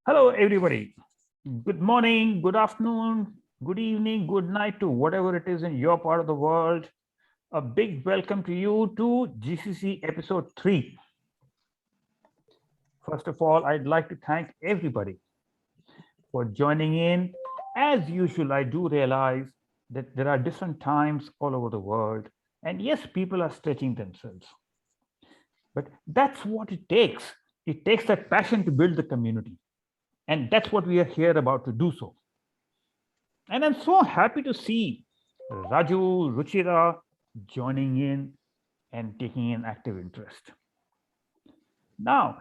Hello, everybody. Good morning, good afternoon, good evening, good night to whatever it is in your part of the world. A big welcome to you to GCC episode 3. First of all, I'd like to thank everybody for joining in. As usual, I do realize that there are different times all over the world. And yes, people are stretching themselves. But that's what it takes. It takes that passion to build the community. And that's what we are here about to do so. And I'm so happy to see Raju, Ruchira joining in and taking an active interest. Now,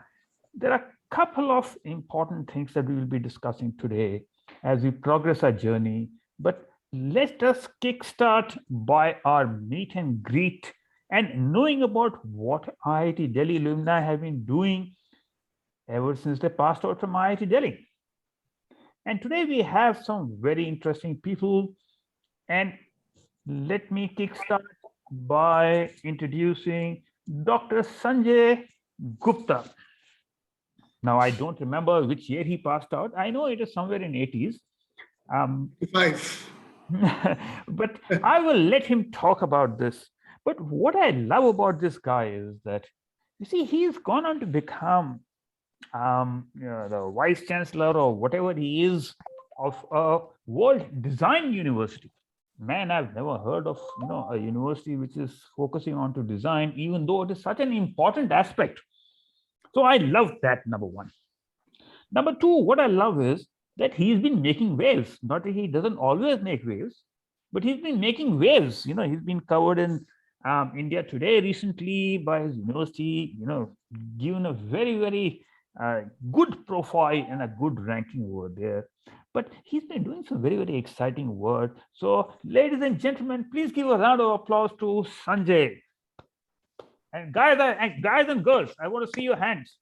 there are a couple of important things that we will be discussing today as we progress our journey. But let us kickstart by our meet and greet and knowing about what IIT Delhi alumni have been doing ever since they passed out from IIT Delhi. And today we have some very interesting people. And let me kickstart by introducing Dr. Sanjay Gupta. Now, I don't remember which year he passed out. I know it is somewhere in 80s. 5. But I will let him talk about this. But what I love about this guy is that, you see, he's gone on to become the vice chancellor or whatever he is of a world design university. Man, I've never heard of a university which is focusing on to design, even though it is such an important aspect. So I love that, number one. Number two, what I love is that he's been making waves. Not that he doesn't always make waves, but he's been making waves. He's been covered in India Today recently by his university. Given a very very good profile and a good ranking over there. But he's been doing some very very exciting work. So, ladies and gentlemen, please give a round of applause to Sanjay. And guys and girls, I want to see your hands.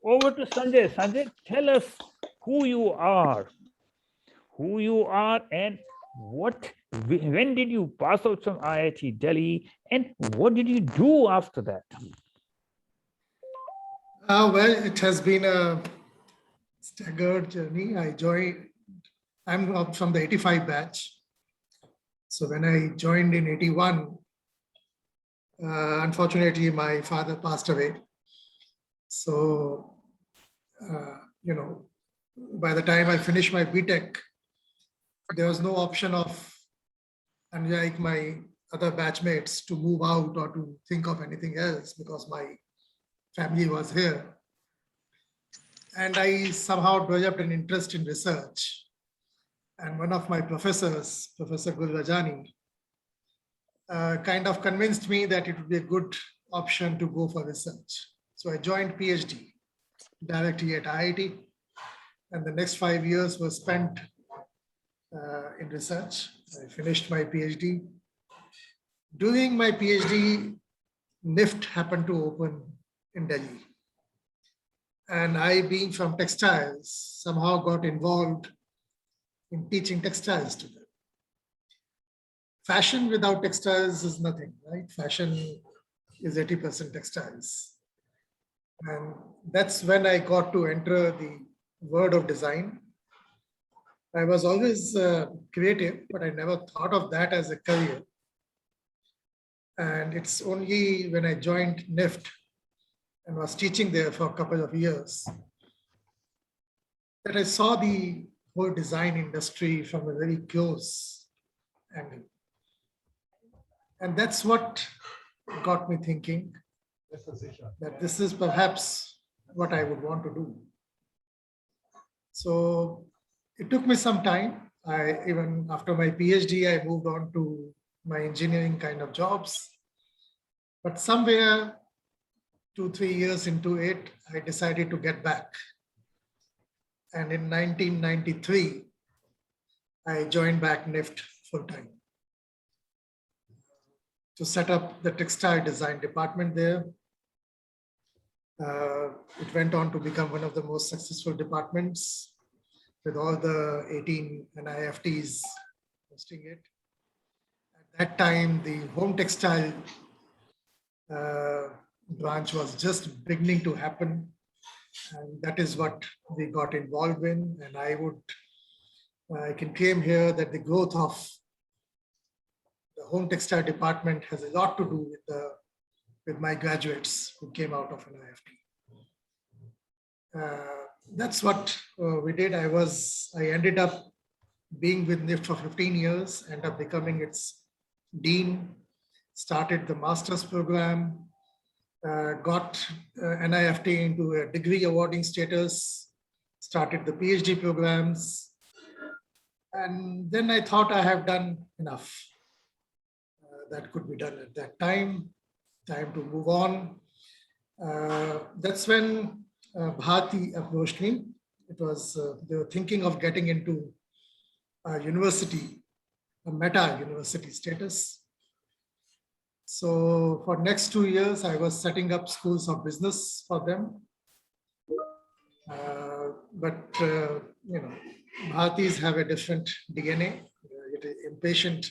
Over to Sanjay. Sanjay, tell us who you are, and when did you pass out from IIT Delhi, and what did you do after that? Well, it has been a staggered journey. I'm from the 85 batch. So when I joined in 81, unfortunately, my father passed away. So, by the time I finished my BTech, there was no option of, unlike my other batchmates, to move out or to think of anything else because my family was here. And I somehow developed an interest in research. And one of my professors, Professor Gul Rajani, kind of convinced me that it would be a good option to go for research. So I joined PhD directly at IIT. And the next 5 years were spent in research. I finished my PhD. During my PhD, NIFT happened to open in Delhi. And I, being from textiles, somehow got involved in teaching textiles to them. Fashion without textiles is nothing, right? Fashion is 80% textiles. And that's when I got to enter the world of design. I was always creative, but I never thought of that as a career. And it's only when I joined NIFT and was teaching there for a couple of years that I saw the whole design industry from a very close angle. And that's what got me thinking that this is perhaps what I would want to do. So it took me some time. Even after my PhD, I moved on to my engineering kind of jobs. But somewhere 2-3 years into it, I decided to get back. And in 1993, I joined back NIFT full-time to set up the textile design department there. It went on to become one of the most successful departments with all the 18 NIFTs hosting it. At that time, the home textile branch was just beginning to happen. And that is what we got involved in. And I can claim here that the growth of the home textile department has a lot to do with my graduates who came out of an IFT. That's what we did. I ended up being with NIFT for 15 years, ended up becoming its dean, started the master's program, got NIFT into a degree awarding status, started the PhD programs. And then I thought I have done enough. That could be done at that time to move on. That's when Bharti approached me. It was, they were thinking of getting into a university, a meta university status. So for next 2 years, I was setting up schools of business for them. Bhartis have a different DNA. It is impatient.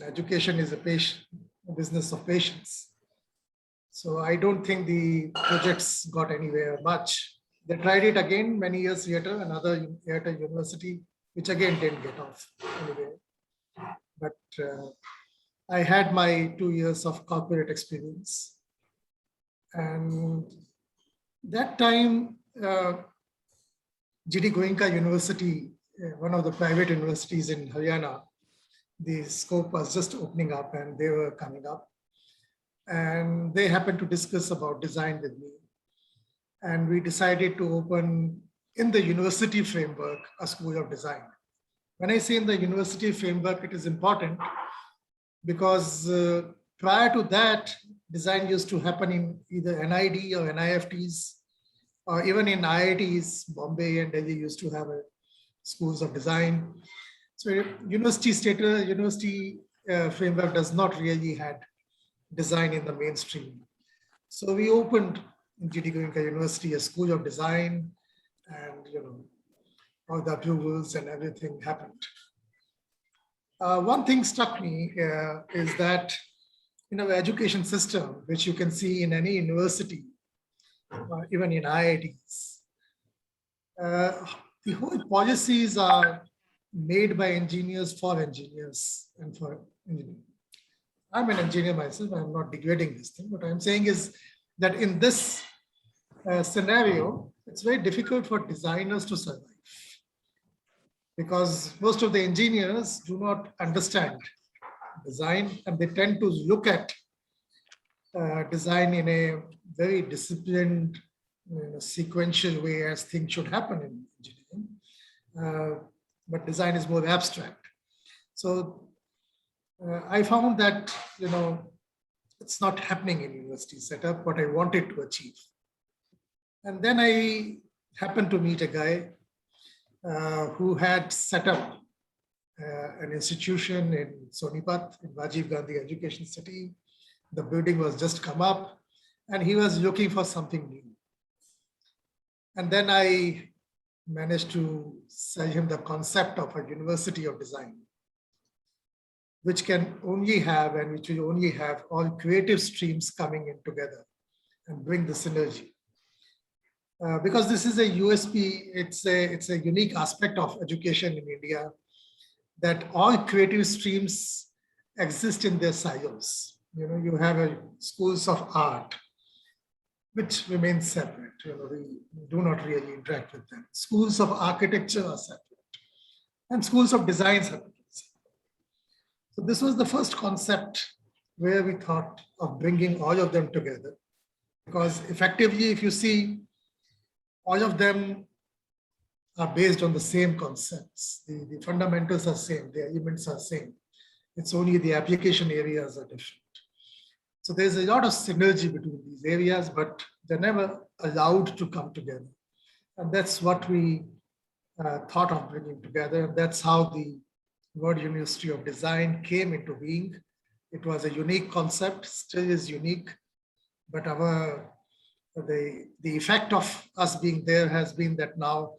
Education is a business of patience. So I don't think the projects got anywhere much. They tried it again many years later, another at a university, which again didn't get off anywhere. But I had my 2 years of corporate experience. And that time, GD Goenka University, one of the private universities in Haryana, the scope was just opening up and they were coming up. And they happened to discuss about design with me. And we decided to open in the university framework a school of design. When I say in the university framework, it is important because prior to that, design used to happen in either NID or NIFTs, or even in IITs, Bombay and Delhi used to have schools of design. So university status, university framework does not really had design in the mainstream. So we opened in GD Goenka University a school of design, and all the approvals and everything happened. One thing struck me is that in our education system, which you can see in any university, even in IITs, the whole policies are made by engineers for engineers and for engineers. I'm an engineer myself, I'm not degrading this thing. What I'm saying is that in this scenario, it's very difficult for designers to survive because most of the engineers do not understand design and they tend to look at design in a very disciplined, sequential way as things should happen in engineering. But design is more abstract. So I found that, it's not happening in university setup, what I wanted to achieve. And then I happened to meet a guy who had set up an institution in Sonipat, in Rajiv Gandhi Education City. The building was just come up and he was looking for something new. And then I managed to sell him the concept of a university of design, which can only have and which will only have all creative streams coming in together and bring the synergy. Because this is a USP, it's a unique aspect of education in India that all creative streams exist in their silos. You have schools of art, which remain separate. We do not really interact with them. Schools of architecture are separate, and schools of design are separate. So this was the first concept where we thought of bringing all of them together, because effectively, if you see, all of them are based on the same concepts. The fundamentals are same, the elements are same. It's only the application areas are different. So there's a lot of synergy between these areas, but they're never allowed to come together. And that's what we thought of bringing together. That's how the World University of Design came into being. It was a unique concept, still is unique, but the effect of us being there has been that now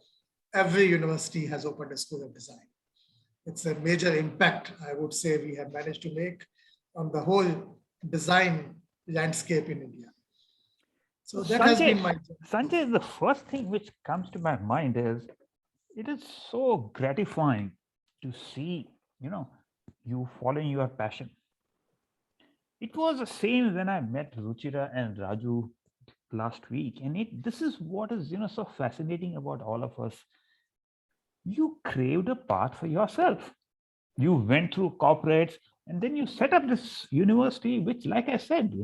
every university has opened a school of design. It's a major impact, I would say, we have managed to make on the whole design landscape in India. So that has been my. Sanjay, the first thing which comes to my mind is it is so gratifying to see, you following your passion. It was the same when I met Ruchira and Raju last week, and this is what is so fascinating about all of us. You craved a path for yourself. You went through corporates, and then you set up this university, which, like I said,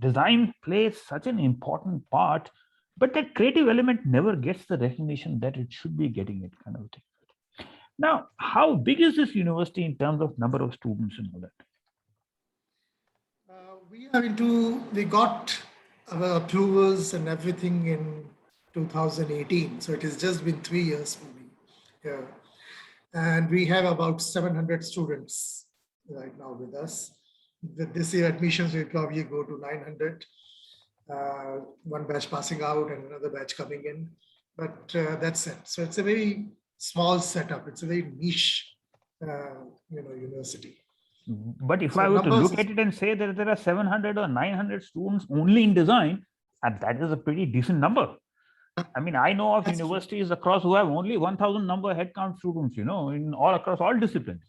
design plays such an important part, but that creative element never gets the recognition that it should be getting, it kind of thing. Now, how big is this university in terms of number of students and all that? We got our approvals and everything in 2018. So it has just been 3 years for me here. And we have about 700 students right now with us. With this year admissions, we probably go to 900. One batch passing out and another batch coming in. But that's it. So it's a very small setup. It's a very niche, university. But if I were to look at it and say that there are 700 or 900 students only in design, and that is a pretty decent number. I mean, I know of universities across who have only 1,000 number headcount students, in all across all disciplines.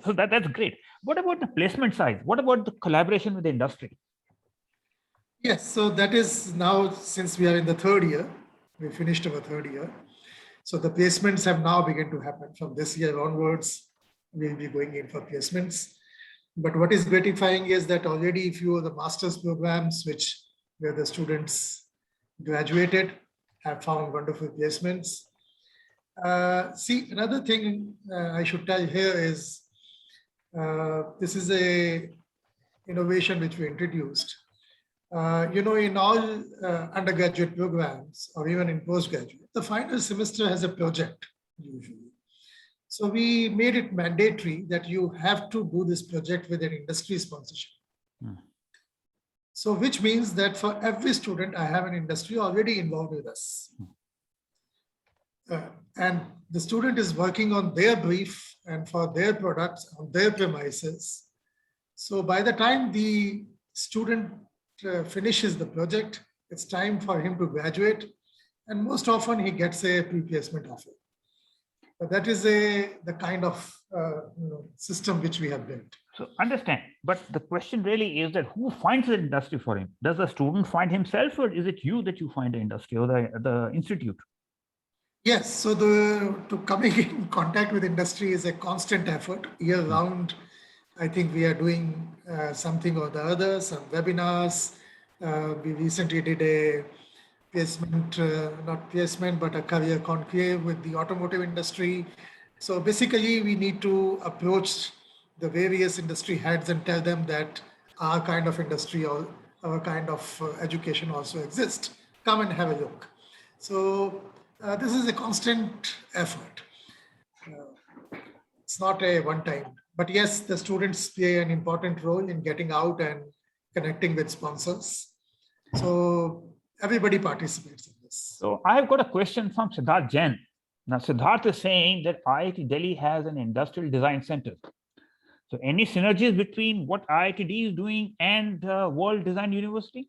So that's great. What about the placement side? What about the collaboration with the industry? Yes, so that is now, since we are in the third year, we finished our third year. So the placements have now begun to happen. From this year onwards, we'll be going in for placements. But what is gratifying is that already a few of the master's programs, where the students graduated, have found wonderful placements. See, another thing I should tell here is this is a innovation which we introduced. In all undergraduate programs or even in postgraduate, the final semester has a project usually. So we made it mandatory that you have to do this project with an industry sponsorship. So which means that for every student, I have an industry already involved with us. And the student is working on their brief and for their products on their premises. So by the time the student finishes the project, it's time for him to graduate. And most often he gets a pre-placement offer. But that is the kind of system which we have built. So understand, but the question really is that who finds the industry for him? Does the student find himself, or is it you that you find the industry or the institute? Yes, so to coming in contact with industry is a constant effort year round. I think we are doing something or the other, some webinars. We recently did a placement, not placement, but a career conclave with the automotive industry. So basically we need to approach the various industry heads and tell them that our kind of industry or our kind of education also exists. Come and have a look. So this is a constant effort. It's not a one-time, but yes, the students play an important role in getting out and connecting with sponsors. So everybody participates in this. So I've got a question from Siddharth Jain. Now, Siddharth is saying that IIT Delhi has an industrial design center. So any synergies between what IITD is doing and World Design University?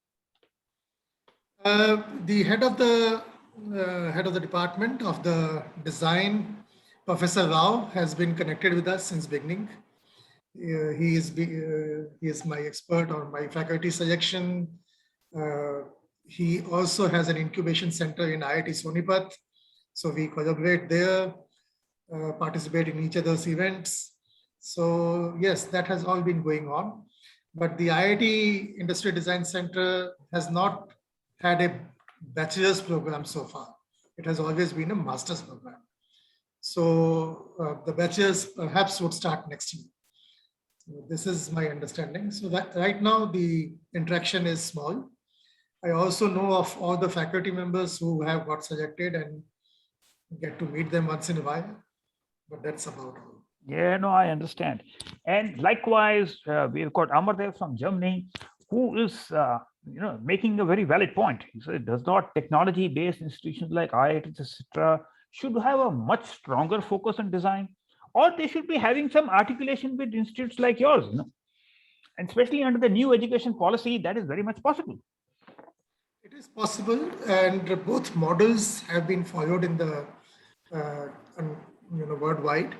The head of the department of the design, Professor Rao, has been connected with us since beginning. He is my expert on my faculty selection. He also has an incubation center in IIT Sonipat. So we collaborate there, participate in each other's events. So yes, that has all been going on. But the IIT Industrial Design Center has not had a bachelor's program so far. It has always been a master's program. So the bachelor's perhaps would start next year. So this is my understanding. So that right now the interaction is small. I also know of all the faculty members who have got selected and get to meet them once in a while, but that's about all. Yeah, no, I understand. And likewise, we've got Amardev from Germany, who is making a very valid point. He said, does not technology-based institutions like IITs, etc., should have a much stronger focus on design, or they should be having some articulation with institutes like yours, and especially under the new education policy, that is very much possible. It is possible, and both models have been followed in the worldwide.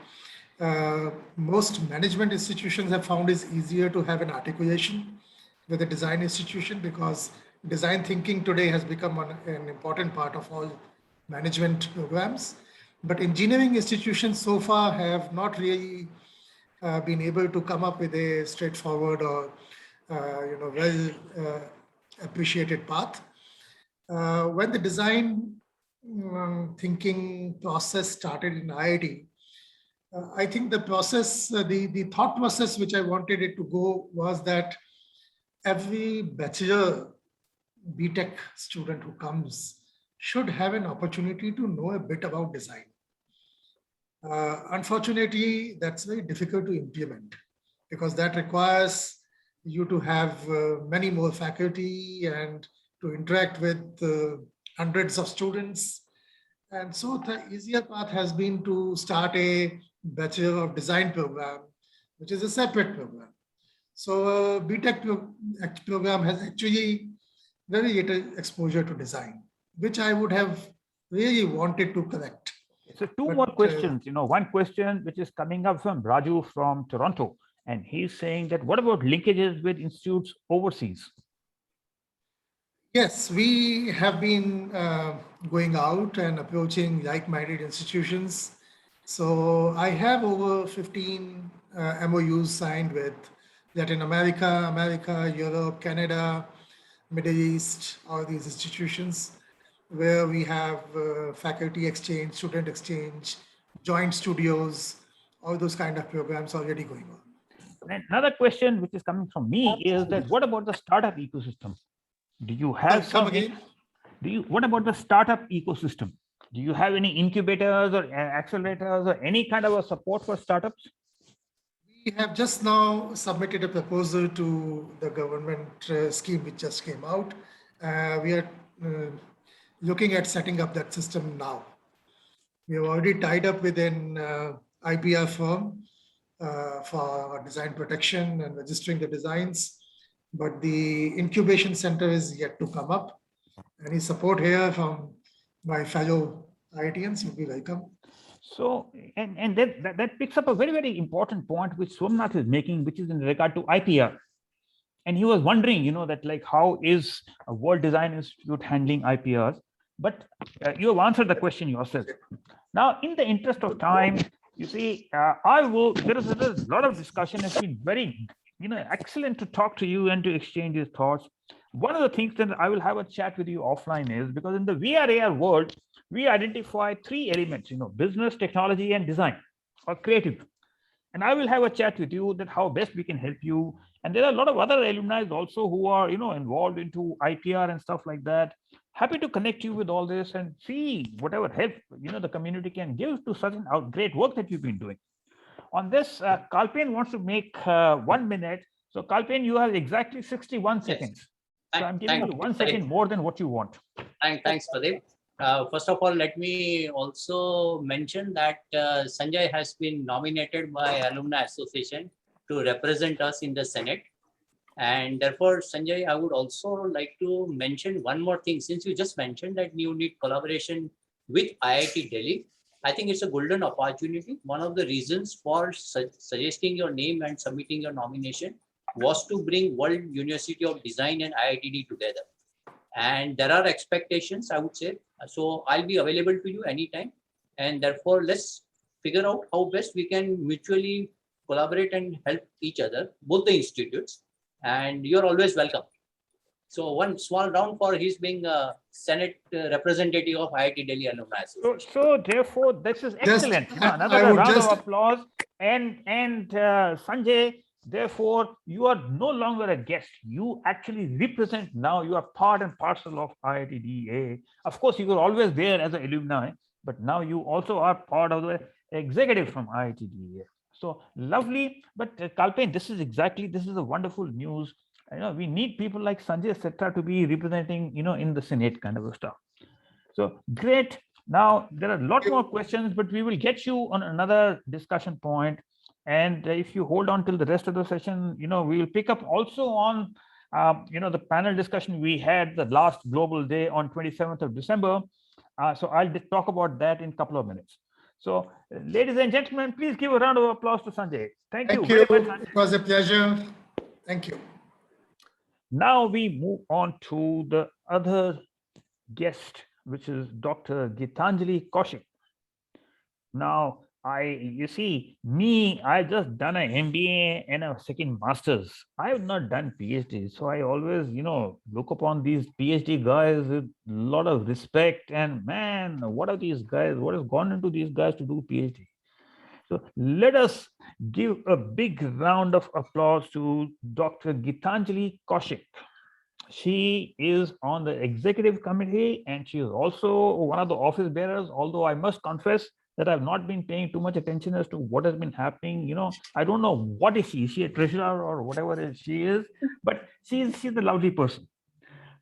Most management institutions have found it's easier to have an articulation with a design institution because design thinking today has become an important part of all management programs. But engineering institutions so far have not really been able to come up with a straightforward or well appreciated path. When the design thinking process started in IIT, I think the process, the thought process which I wanted it to go was that every bachelor BTech student who comes should have an opportunity to know a bit about design. Unfortunately, that's very difficult to implement because that requires you to have many more faculty and to interact with hundreds of students. And so the easier path has been to start a Bachelor of Design program, which is a separate program. So BTech program has actually very little exposure to design, which I would have really wanted to correct. So two more questions, one question which is coming up from Raju from Toronto, and he's saying that what about linkages with institutes overseas? Yes, we have been going out and approaching like-minded institutions. So I have over 15 MOUs signed with Latin America, Europe, Canada, Middle East, all these institutions where we have faculty exchange, student exchange, joint studios, all those kind of programs already going on. And another question which is coming from me is that what about the startup ecosystem? Do you have come again? What about the startup ecosystem? Do you have any incubators or accelerators or any kind of a support for startups? We have just now submitted a proposal to the government scheme which just came out. We are looking at setting up that system now. We have already tied up with an IPR firm for design protection and registering the designs, but the incubation center is yet to come up. Any support here from my fellow IITians would be welcome. So, and that picks up a very, very important point which Somnath is making, which is in regard to IPR. And he was wondering, that like, how is a World Design Institute handling IPRs? But you have answered the question yourself. Now, in the interest of time, you see, there is a lot of discussion. It's been very, excellent to talk to you and to exchange these thoughts. One of the things that I will have a chat with you offline is because in the VR AR world, we identify three elements, business, technology, and design or creative. And I will have a chat with you that how best we can help you. And there are a lot of other alumni also who are, involved into IPR and stuff like that. Happy to connect you with all this and see whatever help, the community can give to such great work that you've been doing. On this, Kalpen wants to make 1 minute. So Kalpen, you have exactly 61 seconds. So I'm giving you 1 second more than what you want. Thanks, Pradeep. First of all, let me also mention that Sanjay has been nominated by Alumni Association to represent us in the Senate. And therefore, Sanjay, I would also like to mention one more thing. Since you just mentioned that you need collaboration with IIT Delhi, I think it's a golden opportunity. One of the reasons for suggesting your name and submitting your nomination was to bring World University of Design and IITD together. And there are expectations, I would say. So I'll be available to you anytime. And therefore, let's figure out how best we can mutually collaborate and help each other, both the institutes. And you're always welcome. So one small round for his being a Senate representative of IIT Delhi Alumni Association. So therefore, this is excellent. Another round of applause. And Sanjay, therefore, you are no longer a guest. You actually represent now. You are part and parcel of IIT DA. Of course, you were always there as an alumni, but now you also are part of the executive from IIT DA. So lovely. But Kalpen, this is a wonderful news. We need people like Sanjay, etc., to be representing, in the Senate kind of stuff. So great. Now there are a lot more questions, but we will get you on another discussion point. And if you hold on till the rest of the session, we will pick up also on the panel discussion we had the last global day on 27th of December. So I'll talk about that in a couple of minutes. So, ladies and gentlemen, please give a round of applause to Sanjay. Thank you very much, Sanjay. It was a pleasure. Thank you. Now we move on to the other guest, which is Dr. Gitanjali Kaushik. Now, you see, I just done an MBA and a second master's. I have not done PhD. So I always, look upon these PhD guys with a lot of respect. And man, what are these guys? What has gone into these guys to do PhD? So let us give a big round of applause to Dr. Gitanjali Kaushik. She is on the executive committee and she is also one of the office bearers, although I must confess that I've not been paying too much attention as to what has been happening. I don't know what is she. Is she a treasurer or whatever she is, but she's a lovely person.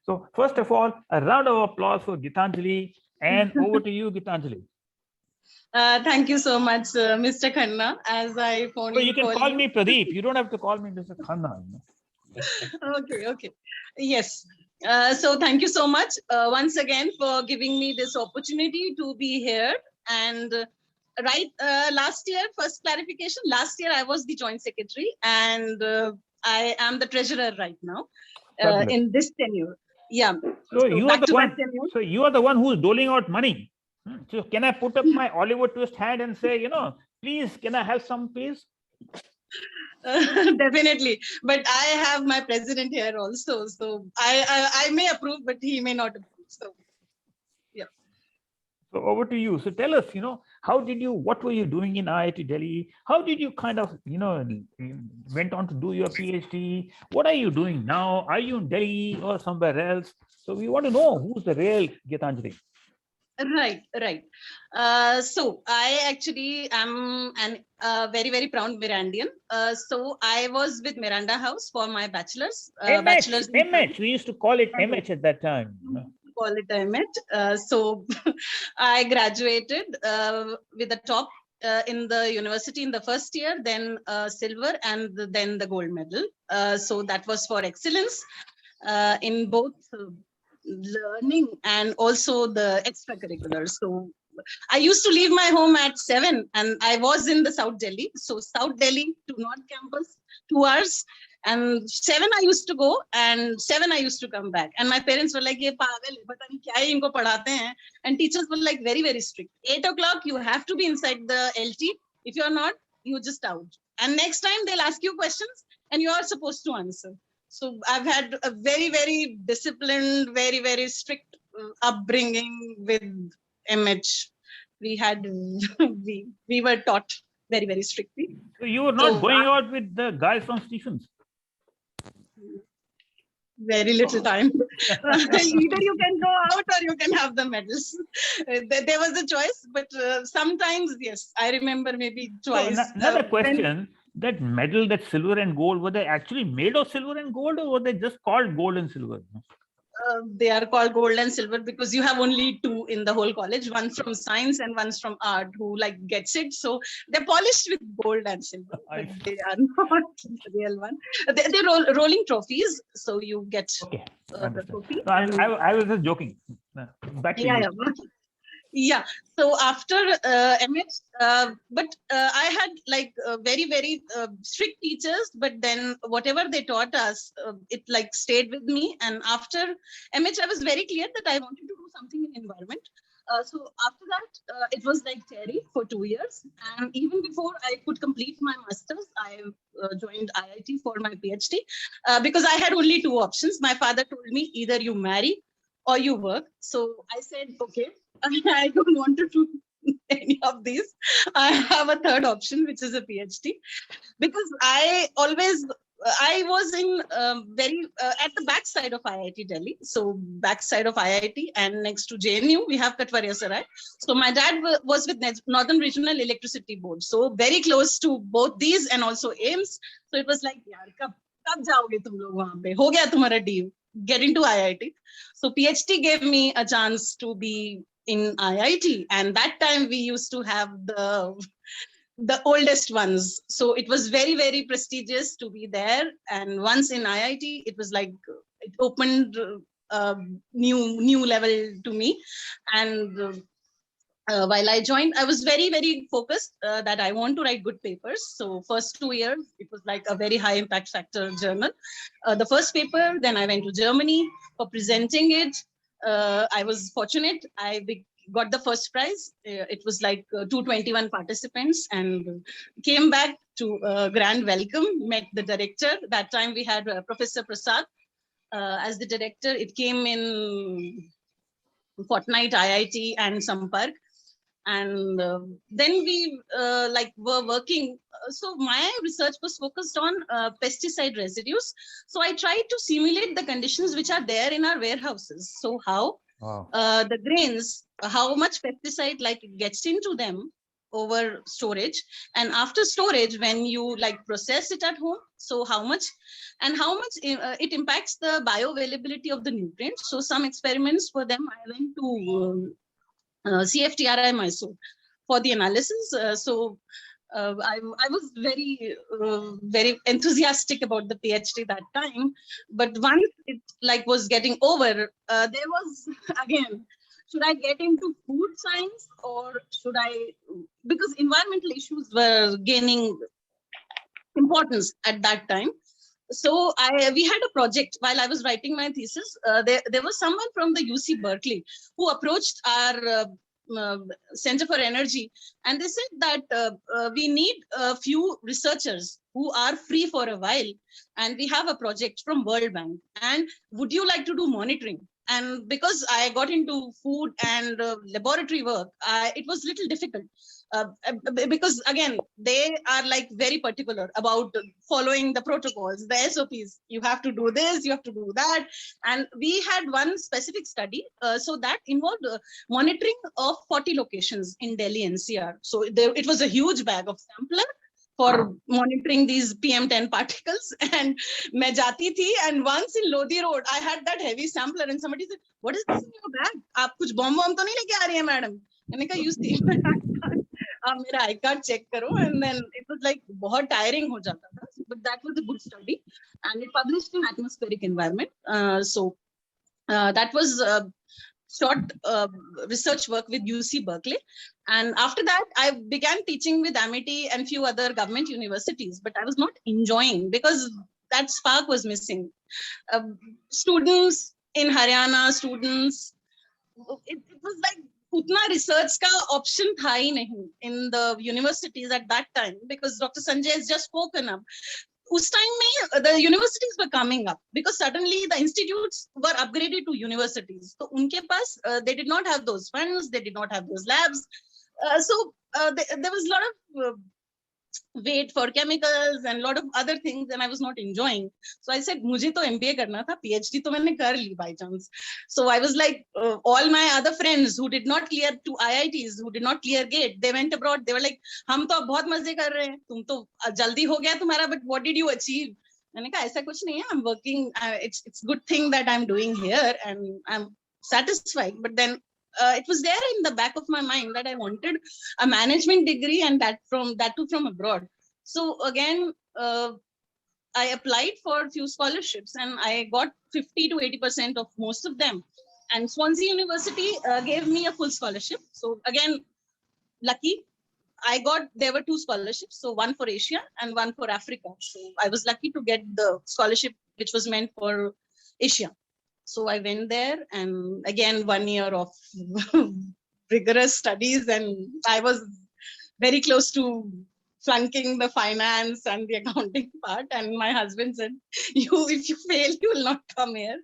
So first of all, a round of applause for Gitanjali, and over to you, Gitanjali. Thank you so much, Mr. Khanna. As I phoned you can call me Pradeep. You don't have to call me Mr. Khanna. Okay. Yes. So thank you so much once again for giving me this opportunity to be here. And last year, first clarification, last year I was the joint secretary and I am the treasurer right now in this tenure. Yeah. So you are the one. So you are the one who's doling out money. So can I put up my Oliver Twist hand and say, please, can I have some, please? Definitely, but I have my president here also, so I may approve, but he may not approve. So yeah. So over to you. So tell us, what were you doing in IIT Delhi? How did you kind of, went on to do your PhD? What are you doing now? Are you in Delhi or somewhere else? So we want to know who's the real Gitanjali. Right. So I actually am a very, very proud Mirandian. So I was with Miranda House for my bachelor's. MH. We used to call it MH at that time. Call it MH. So I graduated with the top in the university in the first year, then silver, and then the gold medal. So that was for excellence in both learning and also the extracurriculars. So I used to leave my home at 7 and I was in the South Delhi. So South Delhi to North Campus, 2 hours. And 7 I used to go and 7 I used to come back. And my parents were like, ye pagal, pata nahi kya inko padhate hain. And teachers were like very, very strict. 8 o'clock, you have to be inside the LT. If you're not, you're just out. And next time they'll ask you questions and you are supposed to answer. So I've had a very, very disciplined, very, very strict upbringing with MH. We were taught very, very strictly. So you were not going out with the guys from Stephens? Very little time. Either you can go out or you can have the medals. There was a choice, but sometimes, yes, I remember maybe twice. So another question. That medal, that silver and gold, were they actually made of silver and gold or were they just called gold and silver? They are called gold and silver because you have only 2 in the whole college, one from science and one's from art who gets it. So they're polished with gold and silver, but they are not the real one. They're rolling trophies. So you get the trophy. No, I was just joking. Back to you. Yeah. So after MH, but I had very, very strict teachers, but then whatever they taught us, it stayed with me. And after MH, I was very clear that I wanted to do something in environment. So after that, it was theory for 2 years. And even before I could complete my master's, I joined IIT for my PhD because I had only 2 options. My father told me either you marry or you work. So I said, okay. I don't want to do any of these. I have a third option, which is a PhD, because I was in very at the backside of IIT Delhi. So backside of IIT and next to JNU, we have Katwaria Sarai. So my dad was with Northern Regional Electricity Board. So very close to both these and also AIMS. So it was like, yaar, kab jaoge tum log wahan pe? Ho gaya tumhara deal. Get into IIT. So PhD gave me a chance to be in IIT, and that time we used to have the the oldest ones. So it was very, very prestigious to be there. And once in IIT, it was like, it opened new level to me. And while I joined, I was very, very focused that I want to write good papers. So first 2 years, it was like a very high impact factor journal. The first paper, then I went to Germany for presenting it. I was fortunate. Got the first prize. It was like 221 participants, and came back to grand welcome, met the director. That time we had Professor Prasad as the director. It came in Fortnite, IIT and Sampark. And then we were working. So my research was focused on pesticide residues. So I tried to simulate the conditions which are there in our warehouses. So how the grains, how much pesticide gets into them over storage, and after storage, when you process it at home, so how much it impacts the bioavailability of the nutrients. So some experiments for them, I went to CFTRI Mysore for the analysis. I was very, very enthusiastic about the PhD that time. But once it was getting over, there was again, should I get into food science or should I, because environmental issues were gaining importance at that time. So we had a project while I was writing my thesis. There was someone from the UC Berkeley who approached our Center for Energy, and they said that we need a few researchers who are free for a while, and we have a project from World Bank, and would you like to do monitoring? And because I got into food and laboratory work, it was a little difficult. Because again, they are very particular about following the protocols, the SOPs. You have to do this, you have to do that. And we had one specific study. So that involved monitoring of 40 locations in Delhi NCR. So it was a huge bag of sampler for monitoring these PM10 particles. And मैं जाती थी, and once in Lodi Road, I had that heavy sampler, and somebody said, "What is this in your bag? आप कुछ bomb तो नहीं लेके आ रही है, madam?" मैंने कहा, "You see, आप मेरा आई कार्ड चेक करो." And then it was बहुत tiring हो जाता था. But that was a good study, and it published in Atmospheric Environment. That was short research work with UC Berkeley. And after that, I began teaching with Amity and few other government universities, but I was not enjoying because that spark was missing. Students in Haryana, it was utna research ka option tha hi nahi in the universities at that time, because Dr. Sanjay has just spoken up. Us time the universities were coming up because suddenly the institutes were upgraded to universities. So unke paas, they did not have those funds, they did not have those labs. There was a lot of wait for chemicals and a lot of other things, and I was not enjoying. So I said, "Mujhe to MBA karna tha, PhD to maine kar li by chance." So I was all my other friends who did not clear to IITs, who did not clear GATE, they went abroad. They were like, "Hum to bahut maze kar rahe hain, tum to jaldi ho gaya tumhara, but what did you achieve?" मैंने कहा ऐसा कुछ नहीं है. I'm working. It's good thing that I'm doing here, and I'm satisfied. But then it was there in the back of my mind that I wanted a management degree, and that too from abroad. So again, I applied for a few scholarships, and I got 50 to 80% of most of them. And Swansea University gave me a full scholarship. So again, lucky. There were 2 scholarships, so one for Asia and one for Africa. So I was lucky to get the scholarship which was meant for Asia. So I went there, and again, 1 year of rigorous studies, and I was very close to flunking the finance and the accounting part. And my husband said, if you fail, you will not come here.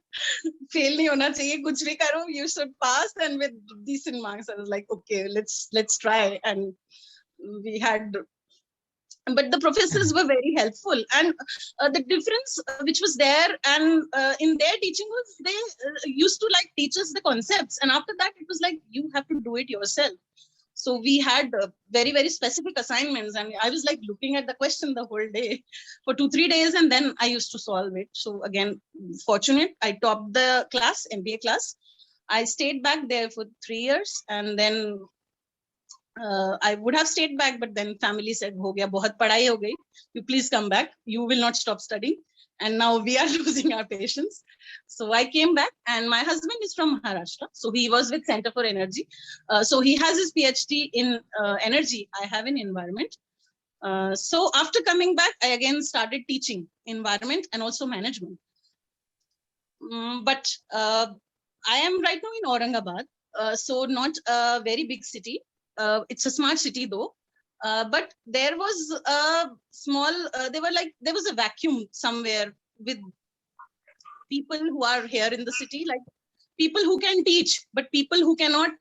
Fail nahi hona chahiye, kuch bhi karo, you should pass, and with decent marks. I was like, okay, let's try. And we had, but the professors were very helpful, and the difference which was there and in their teaching was they used to teach us the concepts, and after that it was you have to do it yourself. So we had very, very specific assignments, and I was looking at the question the whole day for 2-3 days, and then I used to solve it. So again, fortunate, I topped the class, MBA class. I stayed back there for 3 years, and then I would have stayed back, but then family said, "हो गया, बहुत पढ़ाई हो गई. You please come back. You will not stop studying." And now we are losing our patience. So I came back, and my husband is from Maharashtra. So he was with Center for Energy. So he has his PhD in energy. I have in environment. So after coming back, I again started teaching environment and also management. But I am right now in Aurangabad. So not a very big city. It's a smart city though. But there was a small, there was a vacuum somewhere with people who are here in the city, like people who can teach, but people who cannot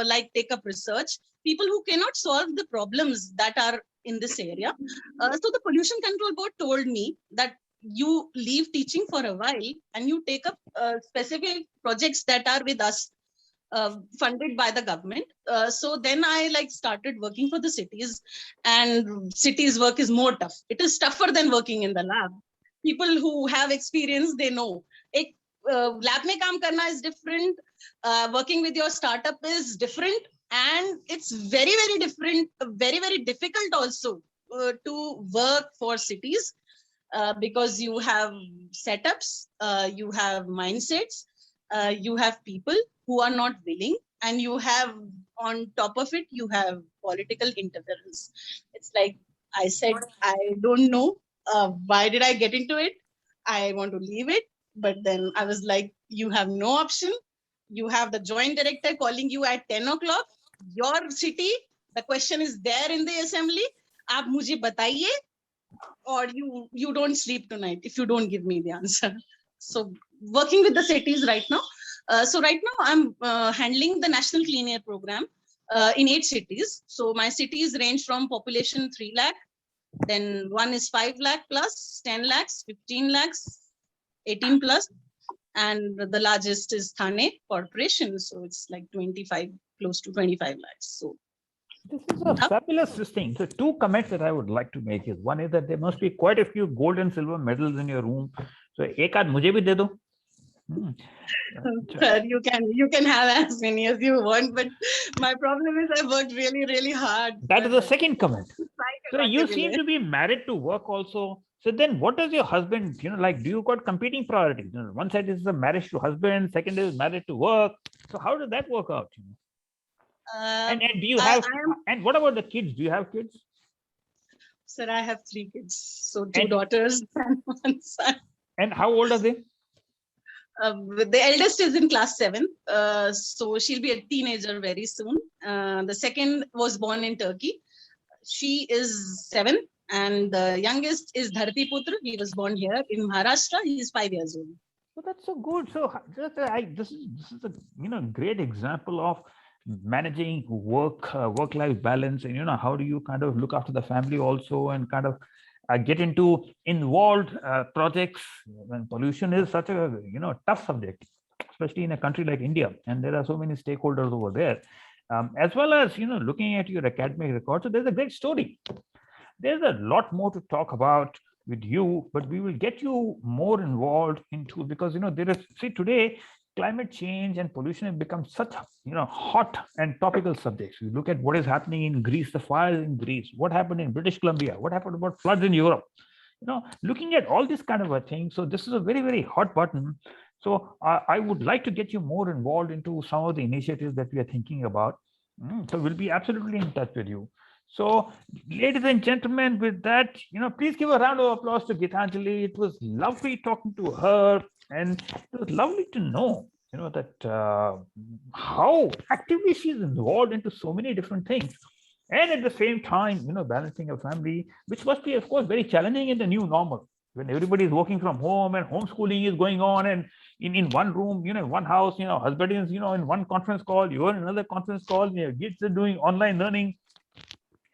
like take up research, people who cannot solve the problems that are in this area. So the Pollution Control Board told me that you leave teaching for a while and you take up specific projects that are with us, funded by the government. So then I like started working for the cities, and cities work is more tough. It is tougher than working in the lab. People who have experience, they know. Ek lab mein kaam karna is different. Working with your startup is different, and it's very, very different, very, very difficult also to work for cities. Because you have setups, you have mindsets, you have people who are not willing, and you have, on top of it, you have political interference. It's like I said, I don't know why did I get into it. I want to leave it, but then I was like, you have no option. You have the joint director calling you at 10 o'clock. Your city, the question is there in the assembly. आप मुझे बताइए, or you don't sleep tonight if you don't give me the answer. So working with the cities right now. So right now I'm handling the National Clean Air Program in 8 cities. So my cities range from population 3 lakh, then one is 5 lakh plus, 10 lakhs, 15 lakhs, 18 plus, and the largest is Thane Corporation. So it's like 25, close to 25 lakhs. So this is a fabulous thing. So 2 comments that I would like to make is, one is that there must be quite a few gold and silver medals in your room. So ek aad mujhe bhi de do. Sir, you can have as many as you want, but my problem is I worked really, really hard. That is the second comment. So you seem to be married to work also. So then what does your husband, like, do you got competing priorities? One side is the marriage to husband, second is marriage to work. So how does that work out? And do you have, and what about the kids? Do you have kids? Sir, I have 3 kids. So 2 daughters and 1 son. And how old are they? The eldest is in class 7. So she'll be a teenager very soon. The second was born in Turkey. She is 7. And the youngest is Dharti Putra. He was born here in Maharashtra. He is 5 years old. So that's so good. So this is a great example of managing work-life balance, and how do you kind of look after the family also, and kind of get into involved projects when pollution is such a tough subject, especially in a country like India, and there are so many stakeholders over there, as well as looking at your academic record. So there's a great story. There's a lot more to talk about with you, but we will get you more involved into, because there is, see, today climate change and pollution have become such hot and topical subjects. You look at what is happening in Greece, the fires in Greece, what happened in British Columbia, what happened about floods in Europe, looking at all this kind of a thing. So this is a very, very hot button. So I would like to get you more involved into some of the initiatives that we are thinking about. So we'll be absolutely in touch with you. So, ladies and gentlemen, with that, please give a round of applause to Gitanjali. It was lovely talking to her, and it was lovely to know, that how actively she's involved into so many different things, and at the same time, balancing a family, which must be, of course, very challenging in the new normal, when everybody is working from home and homeschooling is going on, and in one room, in one house, husband is, in one conference call, you're in another conference call, your kids are doing online learning.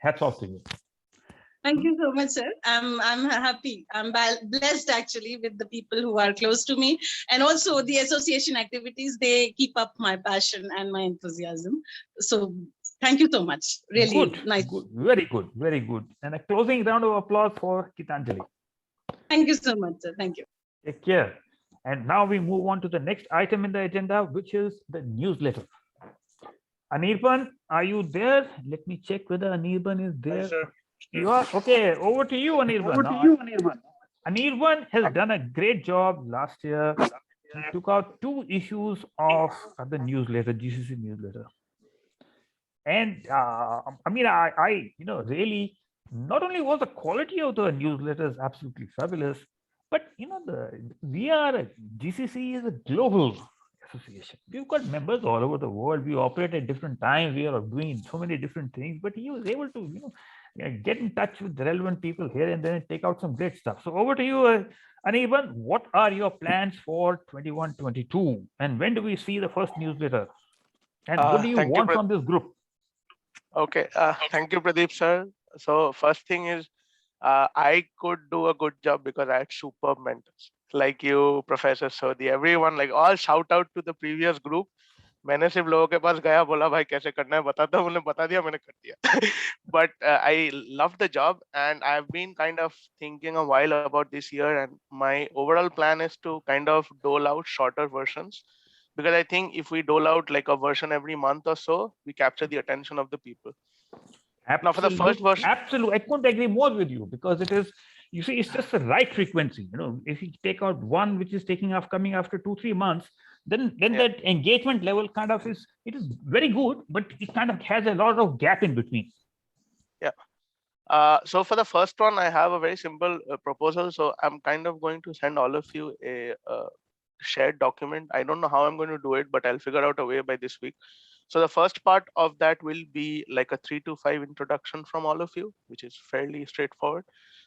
Hats off to you. Thank you so much, sir. I'm happy. I'm blessed actually with the people who are close to me, and also the association activities. They keep up my passion and my enthusiasm. So thank you so much. Really good, nice. Good. Very good. Very good. And a closing round of applause for Gitanjali. Thank you so much, sir. Thank you. Take care. And now we move on to the next item in the agenda, which is the newsletter. Anirban, are you there? Let me check whether Anirban is there. sir. You are? Okay, over to you, Anirban. Now, Anirban has done a great job last year. He took out 2 issues of the newsletter, GCC newsletter. And I mean, really, not only was the quality of the newsletters absolutely fabulous, but we are GCC is a global association. We've got members all over the world. We operate at different times. We are doing so many different things. But he was able to, get in touch with the relevant people here and then take out some great stuff. So over to you, Anirban. What are your plans for 21-22, and when do we see the first newsletter? And what do you Thank you, want from this group? Okay, thank you, Pradeep sir. So first thing is, I could do a good job because I had superb mentors like you, Professor Sodhi, everyone, like all shout out to the previous group. मैंने सिर्फ लोगों के पास गया बोला भाई कैसे करना है बताता हूँ उन्होंने बता दिया मैंने कर दिया but I love the job and I've been kind of thinking a while about this year and my overall plan is to kind of dole out shorter versions because I think if we dole out like a version every month or so, we capture the attention of the people. Now for the first version, absolutely, I couldn't agree more with you because it is, you see, it's just the right frequency. If you take out one which is coming after 2-3 months, then that engagement level kind of is very good, but it kind of has a lot of gap in between. Yeah. So for the first one, I have a very simple proposal. So I'm kind of going to send all of you a shared document. I don't know how I'm going to do it, but I'll figure out a way by this week. So the first part of that will be like a 3 to 5 introduction from all of you, which is fairly straightforward.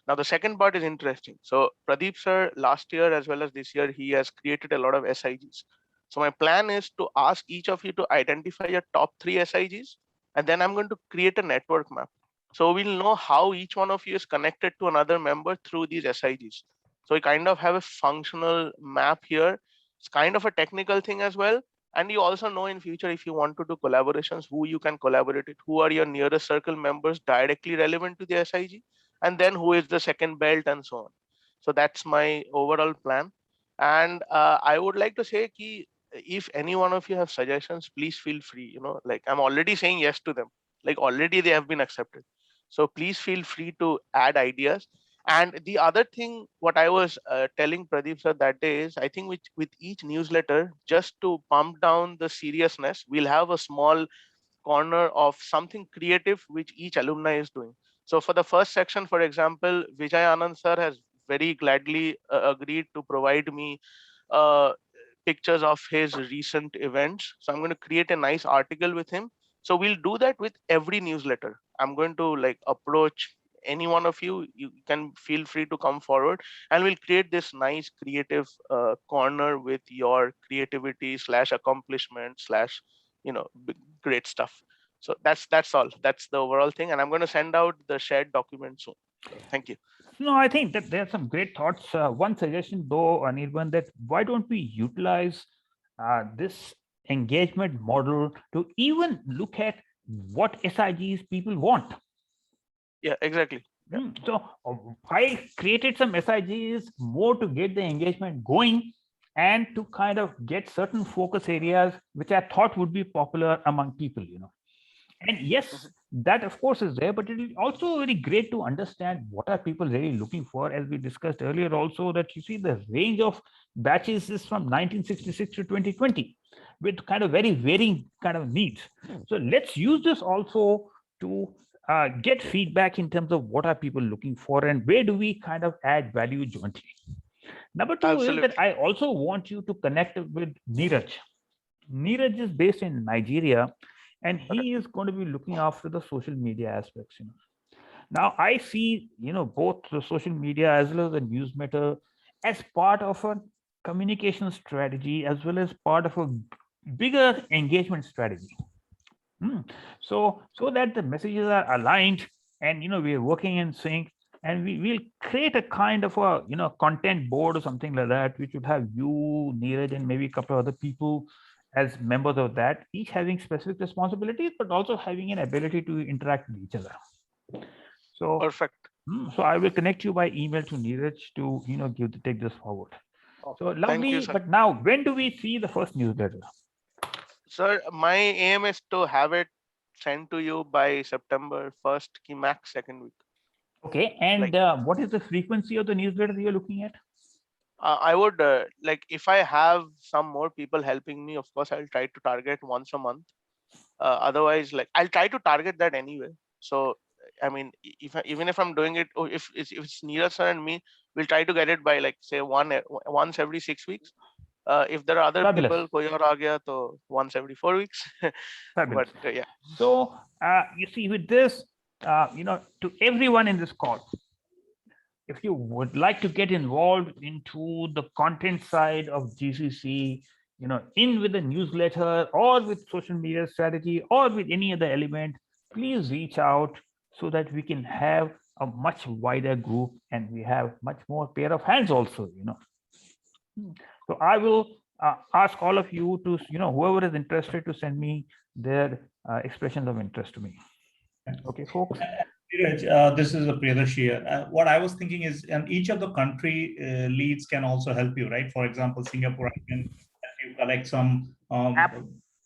Now the second part is interesting. So Pradeep sir, last year as well as this year, he has created a lot of SIGs. So my plan is to ask each of you to identify your top 3 SIGs, and then I'm going to create a network map. So we'll know how each one of you is connected to another member through these SIGs. So we kind of have a functional map here. It's kind of a technical thing as well. And you also know in future, if you want to do collaborations, who you can collaborate with, who are your nearest circle members directly relevant to the SIG, and then who is the second belt and so on. So that's my overall plan. And I would like to say ki, if any one of you have suggestions, please feel free, like I'm already saying yes to them, like already they have been accepted. So please feel free to add ideas. And the other thing, what I was telling Pradeep sir that day is, I think with each newsletter, just to pump down the seriousness, we'll have a small corner of something creative which each alumni is doing. So for the first section, for example, Vijay Anand sir has very gladly agreed to provide me pictures of his recent events. So I'm going to create a nice article with him. So we'll do that with every newsletter. I'm going to like approach any one of you. You can feel free to come forward and we'll create this nice creative corner with your creativity / accomplishment / great stuff. So that's all. That's the overall thing. And I'm going to send out the shared document soon. So, thank you. No, I think that there are some great thoughts. One suggestion, though, Anirban, that why don't we utilize this engagement model to even look at what SIGs people want? Yeah, exactly. Yeah. So I created some SIGs more to get the engagement going and to kind of get certain focus areas which I thought would be popular among people, And yes, that of course is there, but it is also very great to understand what are people really looking for. As we discussed earlier also, that you see the range of batches is from 1966 to 2020 with kind of very varying kind of needs. So let's use this also to get feedback in terms of what are people looking for and where do we kind of add value jointly. Number 2 is that I also want you to connect with Neeraj. Neeraj is based in Nigeria, and he is going to be looking after the social media aspects. Now I see, both the social media as well as the newsletter as part of a communication strategy as well as part of a bigger engagement strategy. So that the messages are aligned and we are working in sync, and we will create a kind of a content board or something like that, which would have you, Neeraj, and maybe a couple of other people as members of that, each having specific responsibilities, but also having an ability to interact with each other. So perfect. So I will connect you by email to Neeraj to take this forward. So lovely. Thank you, sir. But now, when do we see the first newsletter? Sir, my aim is to have it sent to you by September 1st, ki max second week. Okay, and Like- what is the frequency of the newsletter that you're looking at? I would like if I have some more people helping me, of course, I'll try to target once a month. Otherwise, like I'll try to target that anyway. So, I mean, even if I'm doing it, or if it's Neeraj sir and me, we'll try to get it by like say once every 6 weeks. If there are other Fabulous. people, koi aur aa gaya, to once every 4 weeks. Fabulous. But yeah. So you see, with this, to everyone in this call, if you would like to get involved into the content side of GCC, in with the newsletter or with social media strategy or with any other element, please reach out so that we can have a much wider group and we have much more pair of hands also. So I will ask all of you to, whoever is interested, to send me their expressions of interest to me. Okay, folks. Neeraj, this is a Priyadarshi here. What I was thinking is, and each of the country leads can also help you, right? For example, Singapore can help you collect some.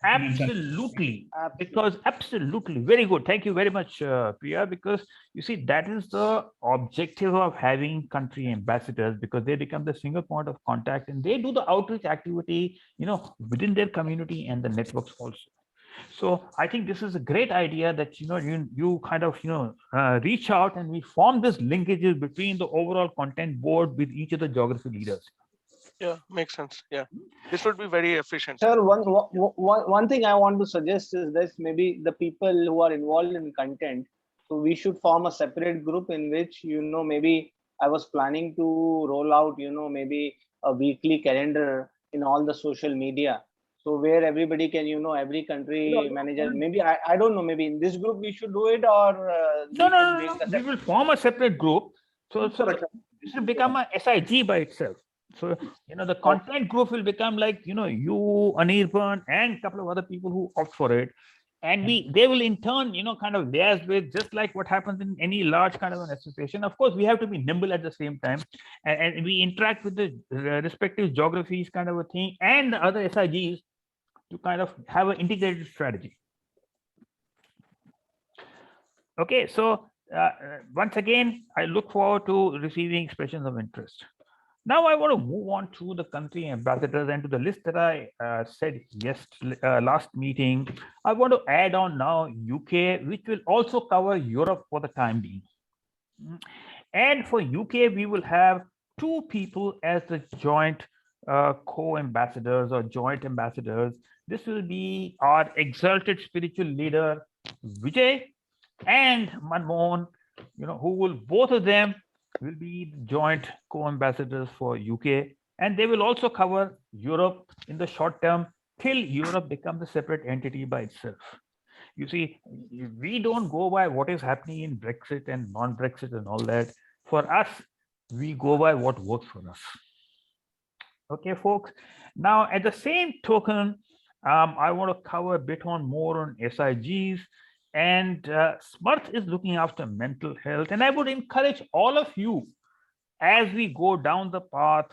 Absolutely, because absolutely very good. Thank you very much, Priya. Because you see, that is the objective of having country ambassadors, because they become the single point of contact and they do the outreach activity, within their community and the networks also. So I think this is a great idea that you kind of reach out and we form this linkages between the overall content board with each of the geography leaders. Yeah, makes sense. Yeah, this would be very efficient. Sir, one thing I want to suggest is this: maybe the people who are involved in content, so we should form a separate group in which maybe I was planning to roll out maybe a weekly calendar in all the social media. So where everybody can, every country manager, maybe I don't know, maybe in this group we should do it, or no. We will form a separate group. So this will become a SIG by itself. So the content group will become like you, Anirban, and a couple of other people who opt for it, and they will in turn kind of liaise with, just like what happens in any large kind of an association. Of course, we have to be nimble at the same time, and we interact with the respective geographies kind of a thing and the other SIGs to kind of have an integrated strategy. Okay, so once again, I look forward to receiving expressions of interest. Now I want to move on to the country ambassadors and to the list that I said last meeting. I want to add on now UK, which will also cover Europe for the time being. And for UK, we will have 2 people as the joint co-ambassadors or joint ambassadors. This will be our exalted spiritual leader, Vijay, and Manmohan, who will, both of them will be joint co-ambassadors for UK, and they will also cover Europe in the short term till Europe becomes a separate entity by itself. You see, we don't go by what is happening in Brexit and non-Brexit and all that. For us, we go by what works for us. Okay, folks. Now, at the same token, I want to cover a bit more on SIGs. And Smarth is looking after mental health. And I would encourage all of you, as we go down the path,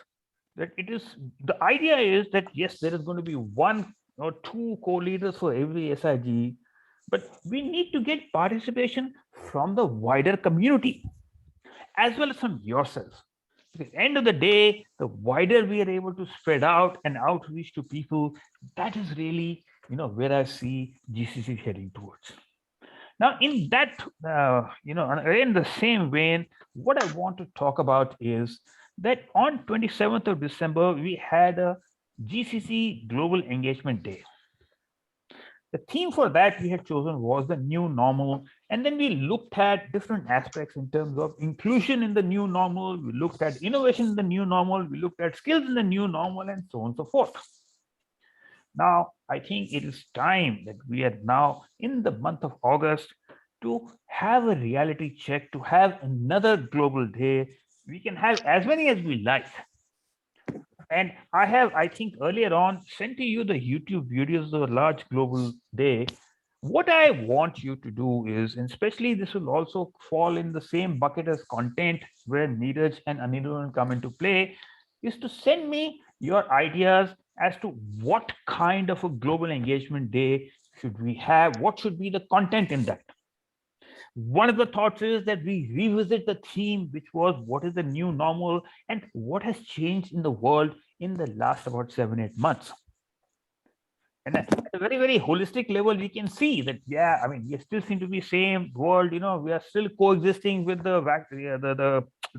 that the idea is that, yes, there is going to be 1 or 2 co-leaders for every SIG, but we need to get participation from the wider community, as well as from yourselves. At the end of the day, the wider we are able to spread out and outreach to people, that is really, where I see GCC heading towards. Now, in that, in the same vein, what I want to talk about is that on 27th of December, we had a GCC Global Engagement Day. The theme for that we had chosen was the new normal. And then we looked at different aspects in terms of inclusion in the new normal. We looked at innovation in the new normal. We looked at skills in the new normal, and so on and so forth. Now, I think it is time that we are now in the month of August to have a reality check, to have another global day. We can have as many as we like. And I have, I think earlier on, sent to you the YouTube videos of a large global day. What I want you to do is, and especially this will also fall in the same bucket as content where Neeraj and Anirban come into play, is to send me your ideas as to what kind of a global engagement day should we have, what should be the content in that. One of the thoughts is that we revisit the theme, which was what is the new normal and what has changed in the world in the last about 7-8 months. And at a very, very holistic level, we can see that, yeah, I mean, we still seem to be same world, you know, we are still coexisting with the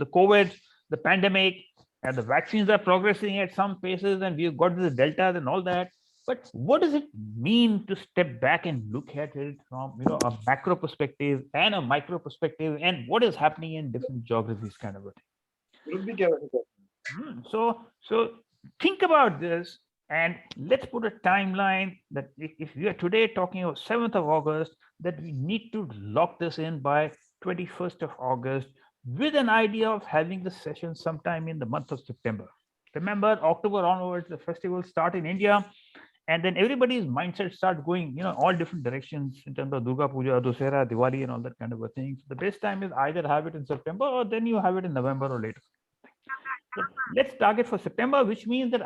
COVID, the pandemic, and the vaccines are progressing at some paces, and we've got the deltas and all that. But what does it mean to step back and look at it from, you know, a macro perspective and a micro perspective, and what is happening in different geographies, kind of a thing. So think about this, and let's put a timeline that if we are today talking about 7th of August, that we need to lock this in by 21st of August, with an idea of having the session sometime in the month of September. Remember, October onwards, the festivals start in India, and then everybody's mindset starts going, you know, all different directions in terms of Durga Puja, Dussehra, Diwali, and all that kind of a thing. So the best time is either have it in September, or then you have it in November or later. So let's target for September, which means that